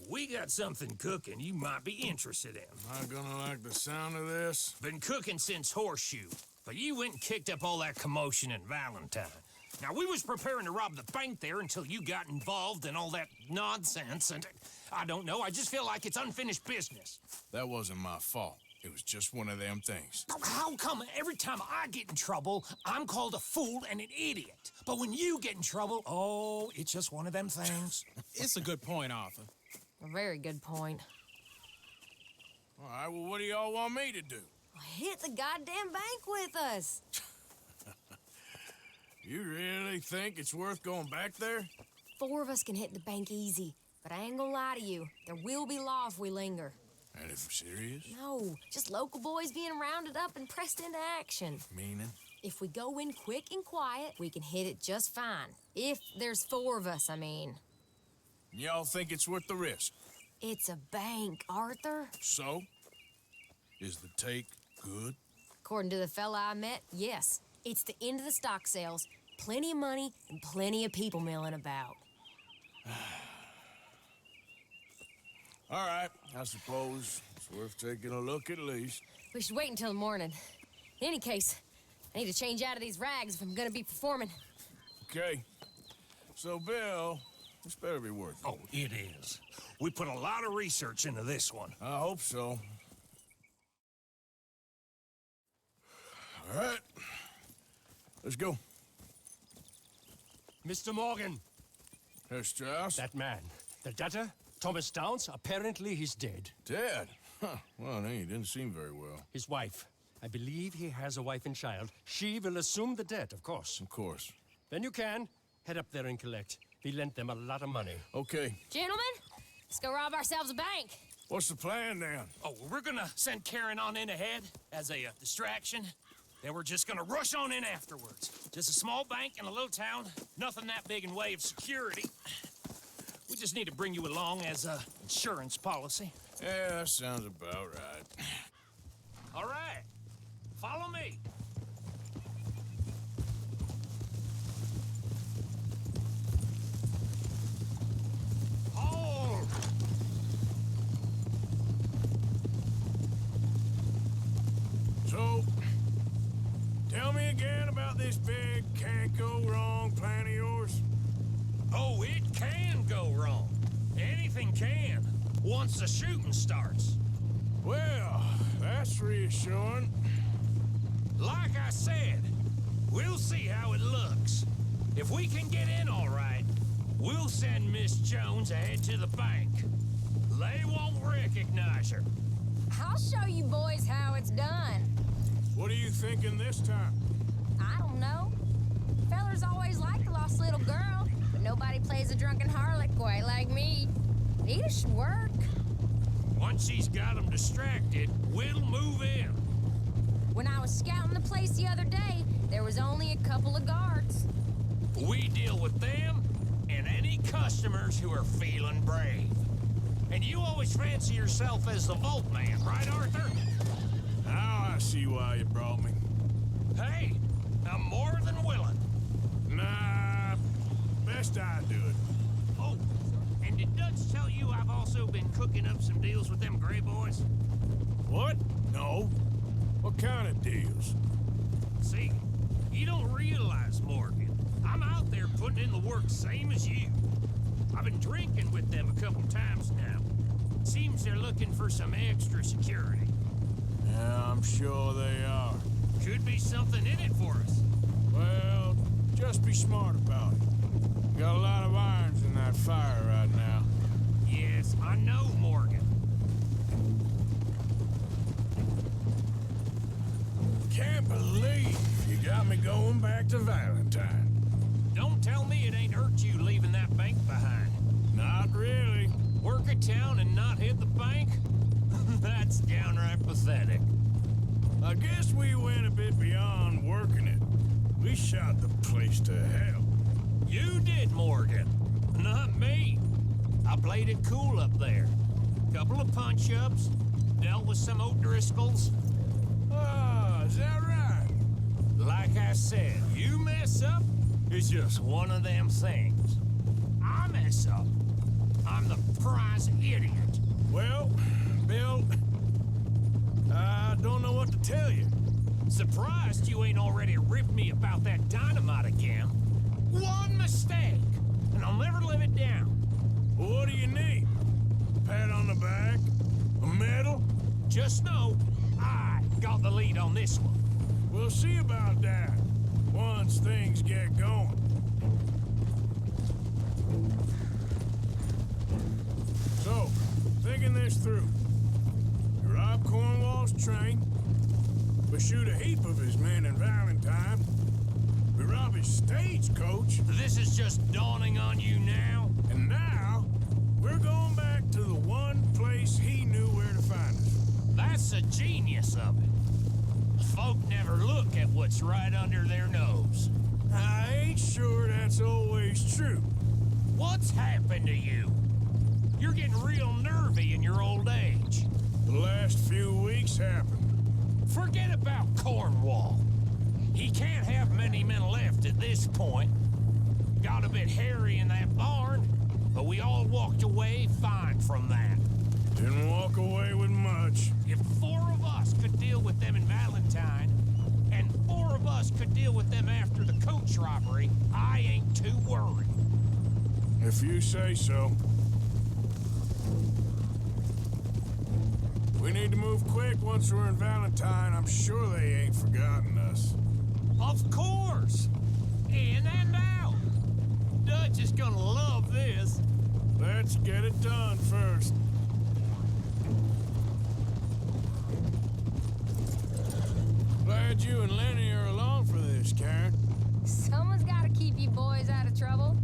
We got something cooking you might be interested in. Not gonna like the sound of this. Been cooking since Horseshoe, but you went and kicked up all that commotion in Valentine. Now, we was preparing to rob the bank there until you got involved in all that nonsense, and I don't know, I just feel like it's unfinished business. That wasn't my fault. It was just one of them things. How come every time I get in trouble, I'm called a fool and an idiot? But when you get in trouble, oh, it's just one of them things. It's a good point, Arthur. A very good point. All right, well, what do y'all want me to do? Hit the goddamn bank with us. You really think it's worth going back there? 4 of us can hit the bank easy, but I ain't gonna lie to you. There will be law if we linger. And if we're serious? No, just local boys being rounded up and pressed into action. Meaning? If we go in quick and quiet, we can hit it just fine. If there's 4 of us, I mean. Y'all think it's worth the risk? It's a bank, Arthur. So? Is the take good? According to the fella I met, yes. It's the end of the stock sales. Plenty of money and plenty of people milling about. All right, I suppose it's worth taking a look at least. We should wait until the morning. In any case, I need to change out of these rags if I'm gonna be performing. Okay. So, Bill, this better be worth it. Oh, it is. We put a lot of research into this one. I hope so. All right. Let's go. Mr. Morgan. Herr Strauss? That man. The debtor, Thomas Downs, apparently he's dead. Dead? Huh. Well, he didn't seem very well. His wife. I believe he has a wife and child. She will assume the debt, of course. Of course. Then you can head up there and collect. We lent them a lot of money. Okay. Gentlemen, let's go rob ourselves a bank. What's the plan, then? Oh, we're gonna send Karen on in ahead as a distraction. Then we're just gonna rush on in afterwards. Just a small bank in a little town. Nothing that big in way of security. We just need to bring you along as a insurance policy. Yeah, that sounds about right. All right. Follow me. Hold! So, tell me again about this big can't-go-wrong plan of yours. Oh, it can go wrong. Anything can, once the shooting starts. Well, that's reassuring. Like I said, we'll see how it looks. If we can get in all right, we'll send Miss Jones ahead to the bank. They won't recognize her. I'll show you boys how it's done. What are you thinking this time? I don't know. Fellers always like the lost little girl, but nobody plays a drunken harlot quite like me. Nita should work. Once she's got them distracted, we'll move in. When I was scouting the place the other day, there was only a couple of guards. We deal with them and any customers who are feeling brave. And you always fancy yourself as the Vault Man, right, Arthur? Now I see why you brought me. Hey, I'm more than willing. Nah, best I do it. Oh, and did Dutch tell you I've also been cooking up some deals with them Gray Boys? What? No. What kind of deals? See, you don't realize, Morgan. I'm out there putting in the work same as you. I've been drinking with them a couple times now. Seems they're looking for some extra security. Yeah, I'm sure they are. Could be something in it for us. Well, just be smart about it. Got a lot of irons in that fire right now. Yes, I know, Morgan. Can't believe you got me going back to Valentine. Don't tell me it ain't hurt you leaving that bank behind. Not really. Work a town and not hit the bank? That's downright pathetic. I guess we went a bit beyond working it. We shot the place to hell. You did, Morgan. Not me. I played it cool up there. Couple of punch-ups, dealt with some O'Driscolls. Ah, is that right? Like I said, you mess up, it's just one of them things. I mess up, I'm the prize idiot. Well, Bill, I don't know what to tell you. Surprised you ain't already ripped me about that dynamite again. One mistake, and I'll never live it down. What do you need? A pat on the back? A medal? Just know, I got the lead on this one. We'll see about that once things get going. So, thinking this through. We rob Cornwall's train. We shoot a heap of his men in Valentine. We rob his stagecoach. This is just dawning on you now? And now, we're going back to the one place he knew where to find us. That's the genius of it. Folk never look at what's right under their nose. I ain't sure that's always true. What's happened to you? You're getting real nervy in your old age. The last few weeks happened. Forget about Cornwall. He can't have many men left at this point. Got a bit hairy in that barn, but we all walked away fine from that. Didn't walk away with much. If 4 of us could deal with them in Valentine, and 4 of us could deal with them after the coach robbery, I ain't too worried. If you say so. We need to move quick once we're in Valentine. I'm sure they ain't forgotten us. Of course! In and out! Dutch is gonna love this. Let's get it done first. Glad you and Lenny are along for this, Karen. Someone's got to keep you boys out of trouble.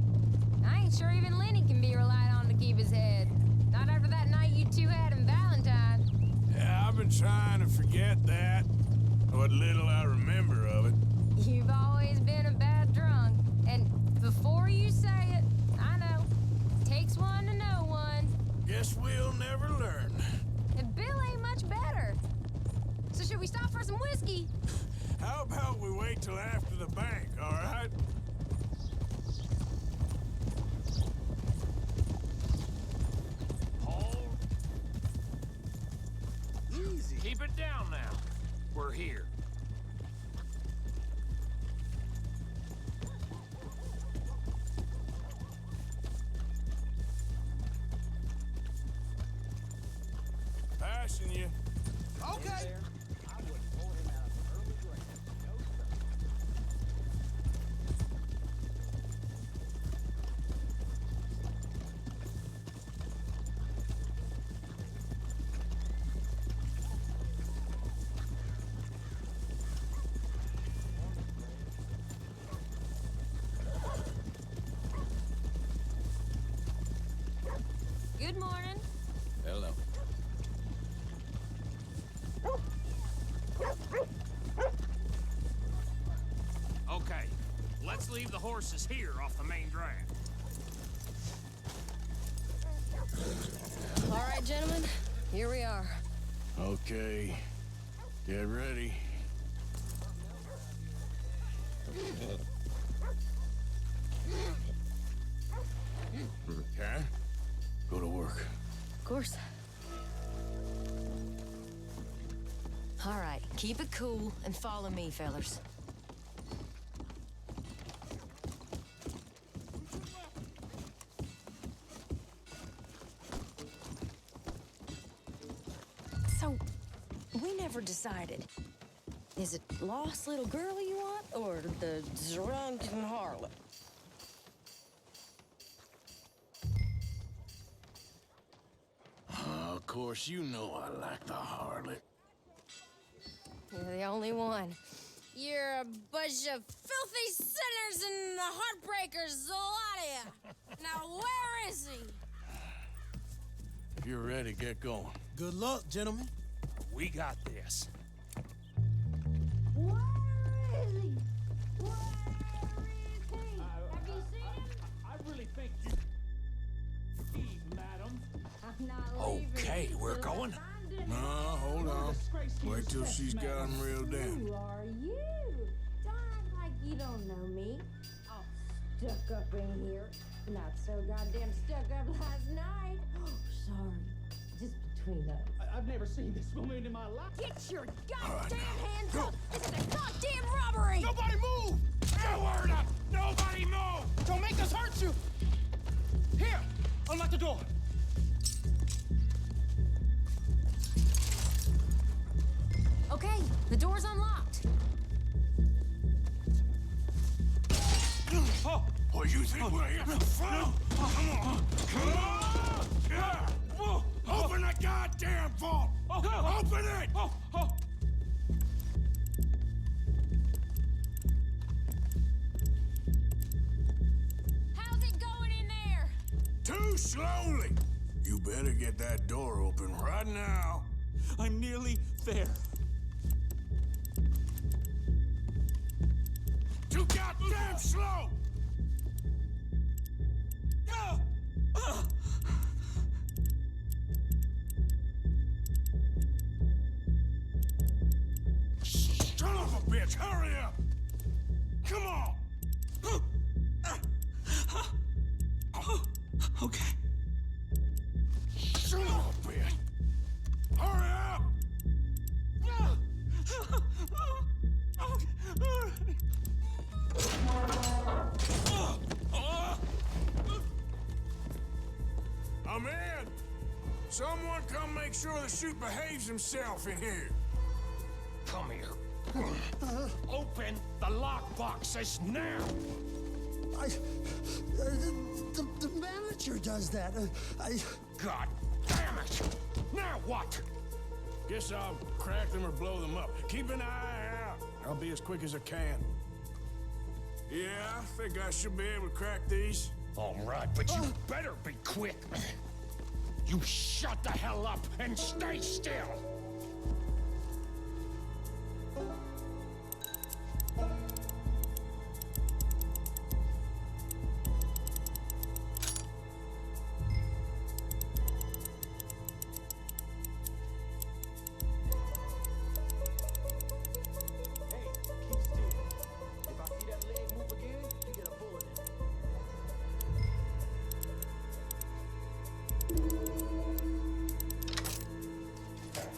I ain't sure even Lenny can be relied on to keep his head. Not after that night you two had in Valentine. Yeah, I've been trying to forget that. What little I remember of it. You've always been a bad drunk. And before you say it, I know. Takes one to know one. Guess we'll never learn. And Bill ain't much better. So should we stop for some whiskey? How about we wait till after the bank, all right? Hold. Easy. Keep it down now. We're here. Passing you. Okay. Good morning. Hello. Okay, let's leave the horses here off the main drag. All right, gentlemen. Here we are. Okay. Get ready. Karen, go to work. Of course. All right, keep it cool and follow me, fellers. So, we never decided. Is it lost little girl you want, or the drunken harlot? Of course, you know I like the harlot. You're the only one. You're a bunch of filthy sinners and the heartbreakers, a lot of you. Now, where is he? If you're ready, get going. Good luck, gentlemen. We got this. Where is he? Where is he? Have you seen him? I really think you leave, madam. I'm not leaving. Okay, we're going. No, hold on. Wait till she's got him reeled in. Who are you? Don't act like you don't know me. All stuck up in here. Not so goddamn stuck up last night. Oh, sorry. Just between us. I've never seen this woman in my life. Get your goddamn hands up! This is a goddamn robbery! Nobody move! No word up! Nobody move! Don't make us hurt you! Here! Unlock the door! Okay, the door's unlocked. Oh, you think we're here for fun? Come on! Come on! Yeah. Open the goddamn vault! Open it! How's it going in there? Too slowly! You better get that door open right now. I'm nearly there. Too goddamn slow! Son of a bitch, hurry up! Come on! Okay. Son of a bitch! Hurry up! Okay. Someone come make sure the chute behaves himself in here. Come here. Open the lockboxes now! The manager does that. God damn it! Now what? Guess I'll crack them or blow them up. Keep an eye out. I'll be as quick as I can. Yeah, I think I should be able to crack these. All right, but you better be quick. You shut the hell up and stay still!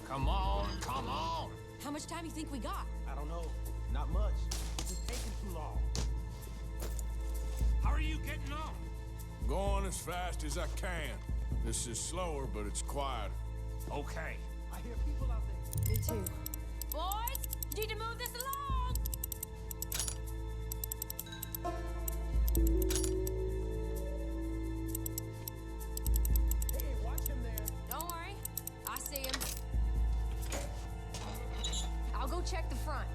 Come on, come on! How much time do you think we got? I don't know. Not much. This is taking too long. How are you getting on? Going as fast as I can. This is slower, but it's quiet. Okay. I hear people out there. Me too. Boys, you need to move this along! Hey, watch him there. Don't worry. I see him. I'll go check the front.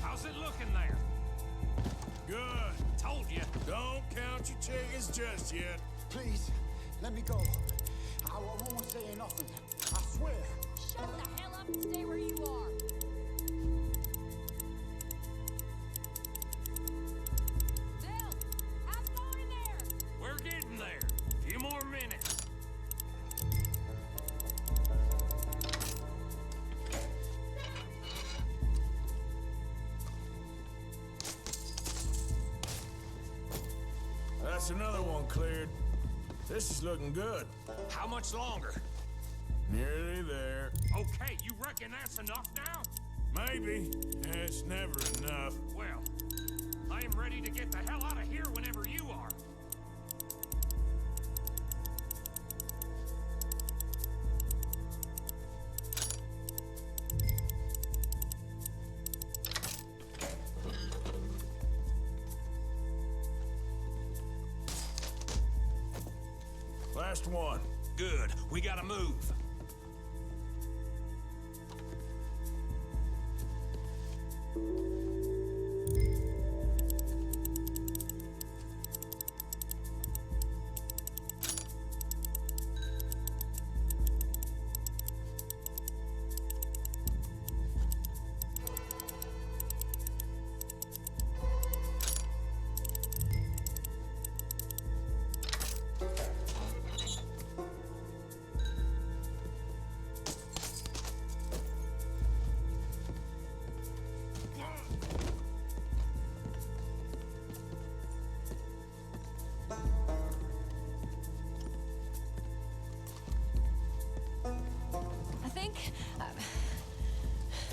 How's it looking there? Good. Told you. Don't count your chickens just yet. Please, let me go. I won't say nothing. I swear. Shut the hell up and stay where you are. Bill, how's it going in there? We're getting there. Few more minutes. That's another one cleared. This is looking good. How much longer? Nearly there. Okay, you reckon that's enough now? Maybe. It's never enough. Well, I am ready to get the hell out of here whenever you are. Last one. Good. We gotta move.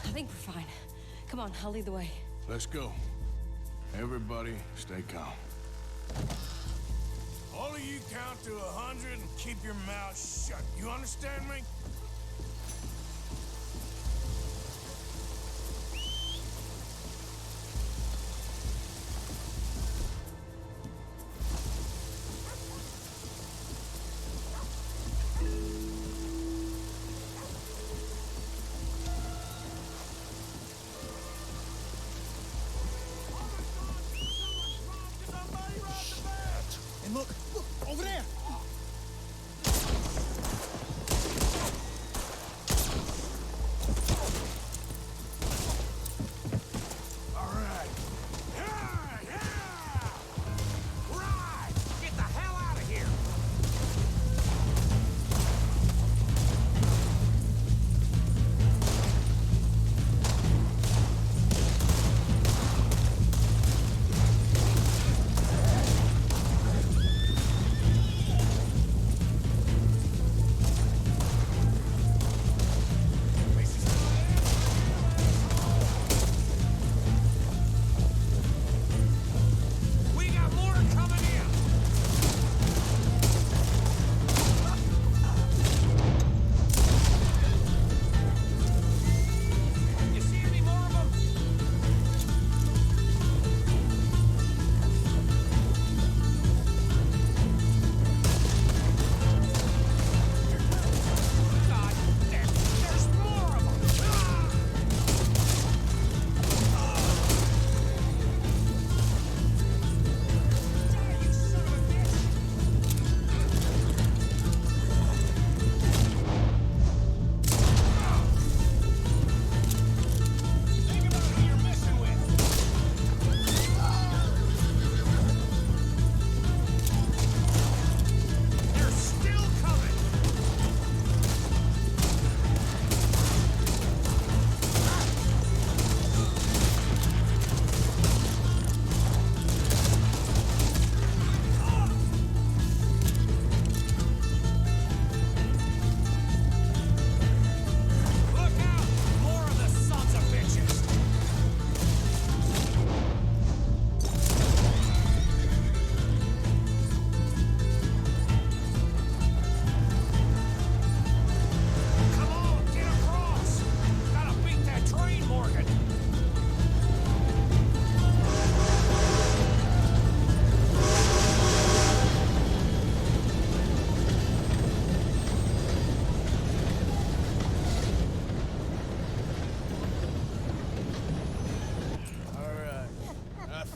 I think we're fine. Come on, I'll lead the way. Let's go. Everybody, stay calm. All of you count to 100 and keep your mouth shut. You understand me? And look, over there!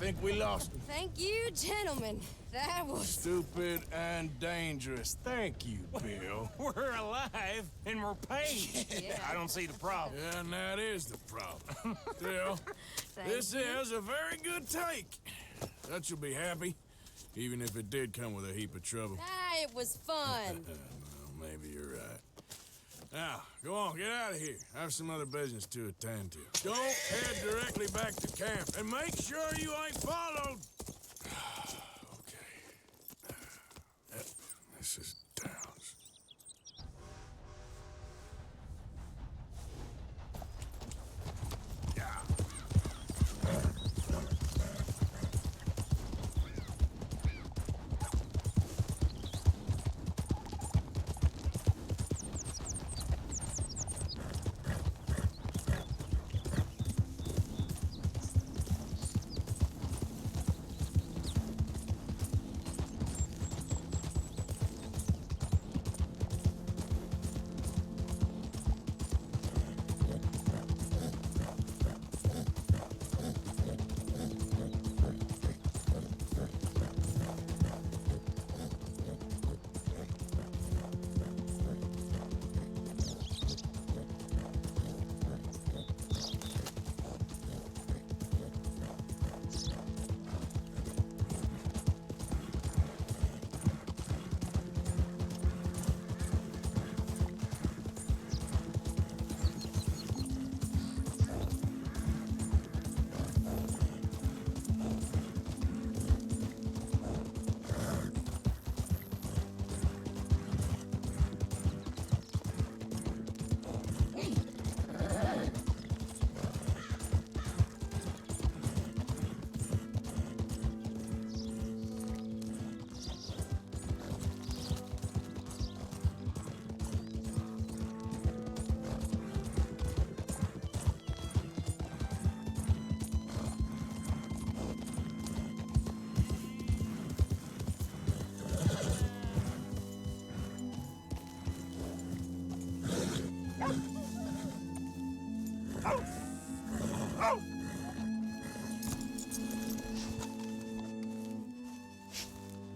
think we lost him. Thank you, gentlemen. That was... Stupid and dangerous. Thank you, Bill. We're alive and we're paid. Yeah. I don't see the problem. Yeah, and that is the problem. Still, this is a very good take. Dutch will be happy, even if it did come with a heap of trouble. Ah, it was fun. Well, maybe you're right. Now, go on, get out of here. I have some other business to attend to. Don't head directly back to camp, and make sure you ain't followed. Okay. Mrs. Downs.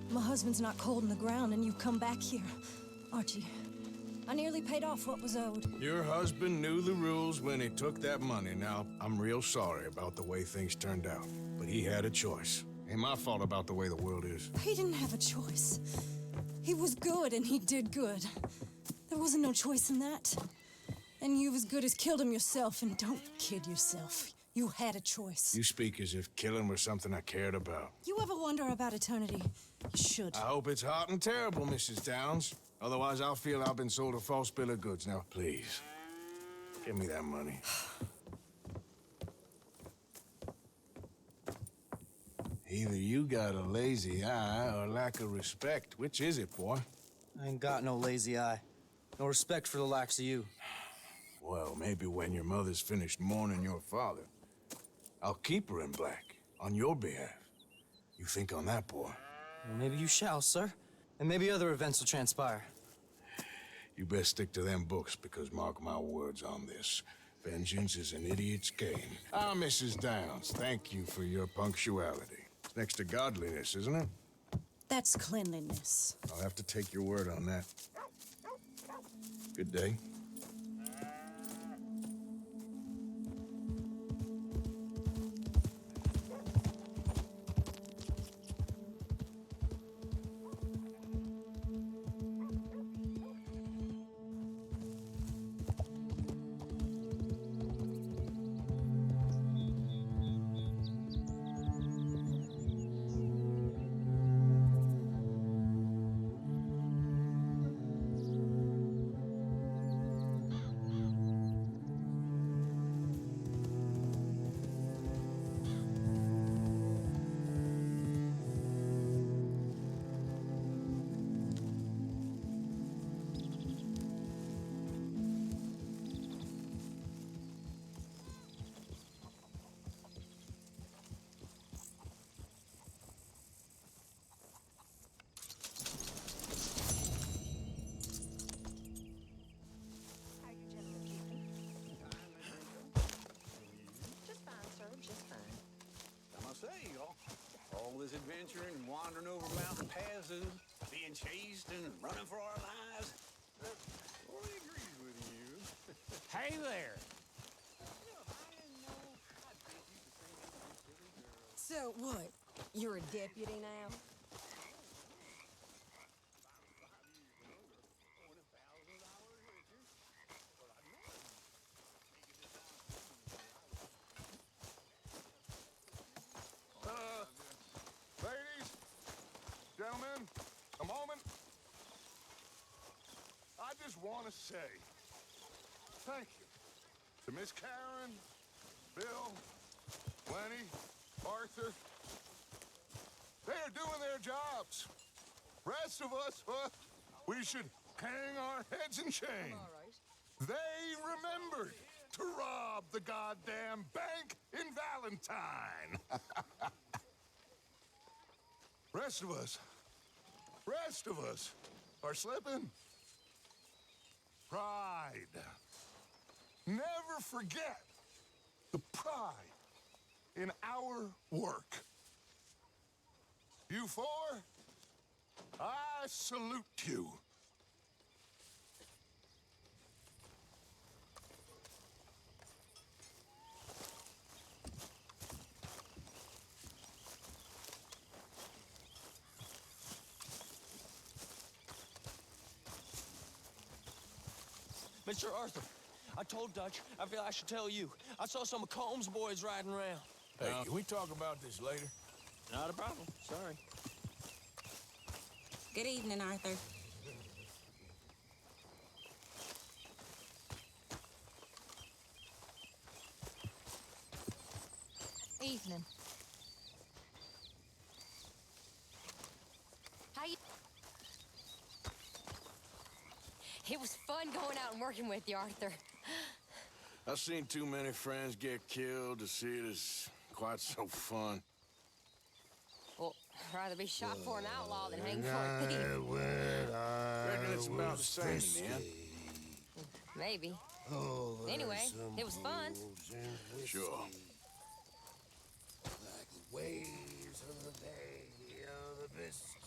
My husband's not cold in the ground, and you've come back here. Archie, I nearly paid off what was owed. Your husband knew the rules when he took that money. Now, I'm real sorry about the way things turned out. But he had a choice. Ain't my fault about the way the world is. He didn't have a choice. He was good, and he did good. There wasn't no choice in that. And you've as good as killed him yourself, and don't kid yourself. You had a choice. You speak as if killing was something I cared about. You ever wonder about eternity? You should. I hope it's hot and terrible, Mrs. Downs. Otherwise, I'll feel I've been sold a false bill of goods. Now, please, give me that money. Either you got a lazy eye or lack of respect. Which is it, boy? I ain't got no lazy eye. No respect for the likes of you. Well, maybe when your mother's finished mourning your father, I'll keep her in black on your behalf. You think on that, boy? Well, maybe you shall, sir. And maybe other events will transpire. You best stick to them books, because mark my words on this. Vengeance is an idiot's game. Ah, Mrs. Downs, thank you for your punctuality. It's next to godliness, isn't it? That's cleanliness. I'll have to take your word on that. Good day. All this adventuring and wandering over mountain passes, being chased and running for our lives. Totally agrees with you. Hey there. So what? You're a deputy now? Ladies, gentlemen, a moment. I just want to say thank you to Miss Karen, Bill, Lenny, Arthur. They are doing their jobs. Rest of us, we should hang our heads in shame. They remembered to rob the goddamn bank in Valentine. Rest of us are slipping. Pride. Never forget the pride in our work. You four, I salute you. Mr. Arthur, I told Dutch I feel I should tell you. I saw some of Combs' boys riding around. Hey, can we talk about this later? Not a problem. Sorry. Good evening, Arthur. Evening. How you? It was fun going out and working with you, Arthur. I've seen too many friends get killed to see it as quite so fun. Well, I'd rather be shot for an outlaw than hang for a thief. Reckon it's about the same in the end. Maybe. Anyway, it was fun. Sure. Like the waves of the bay of the Biscay.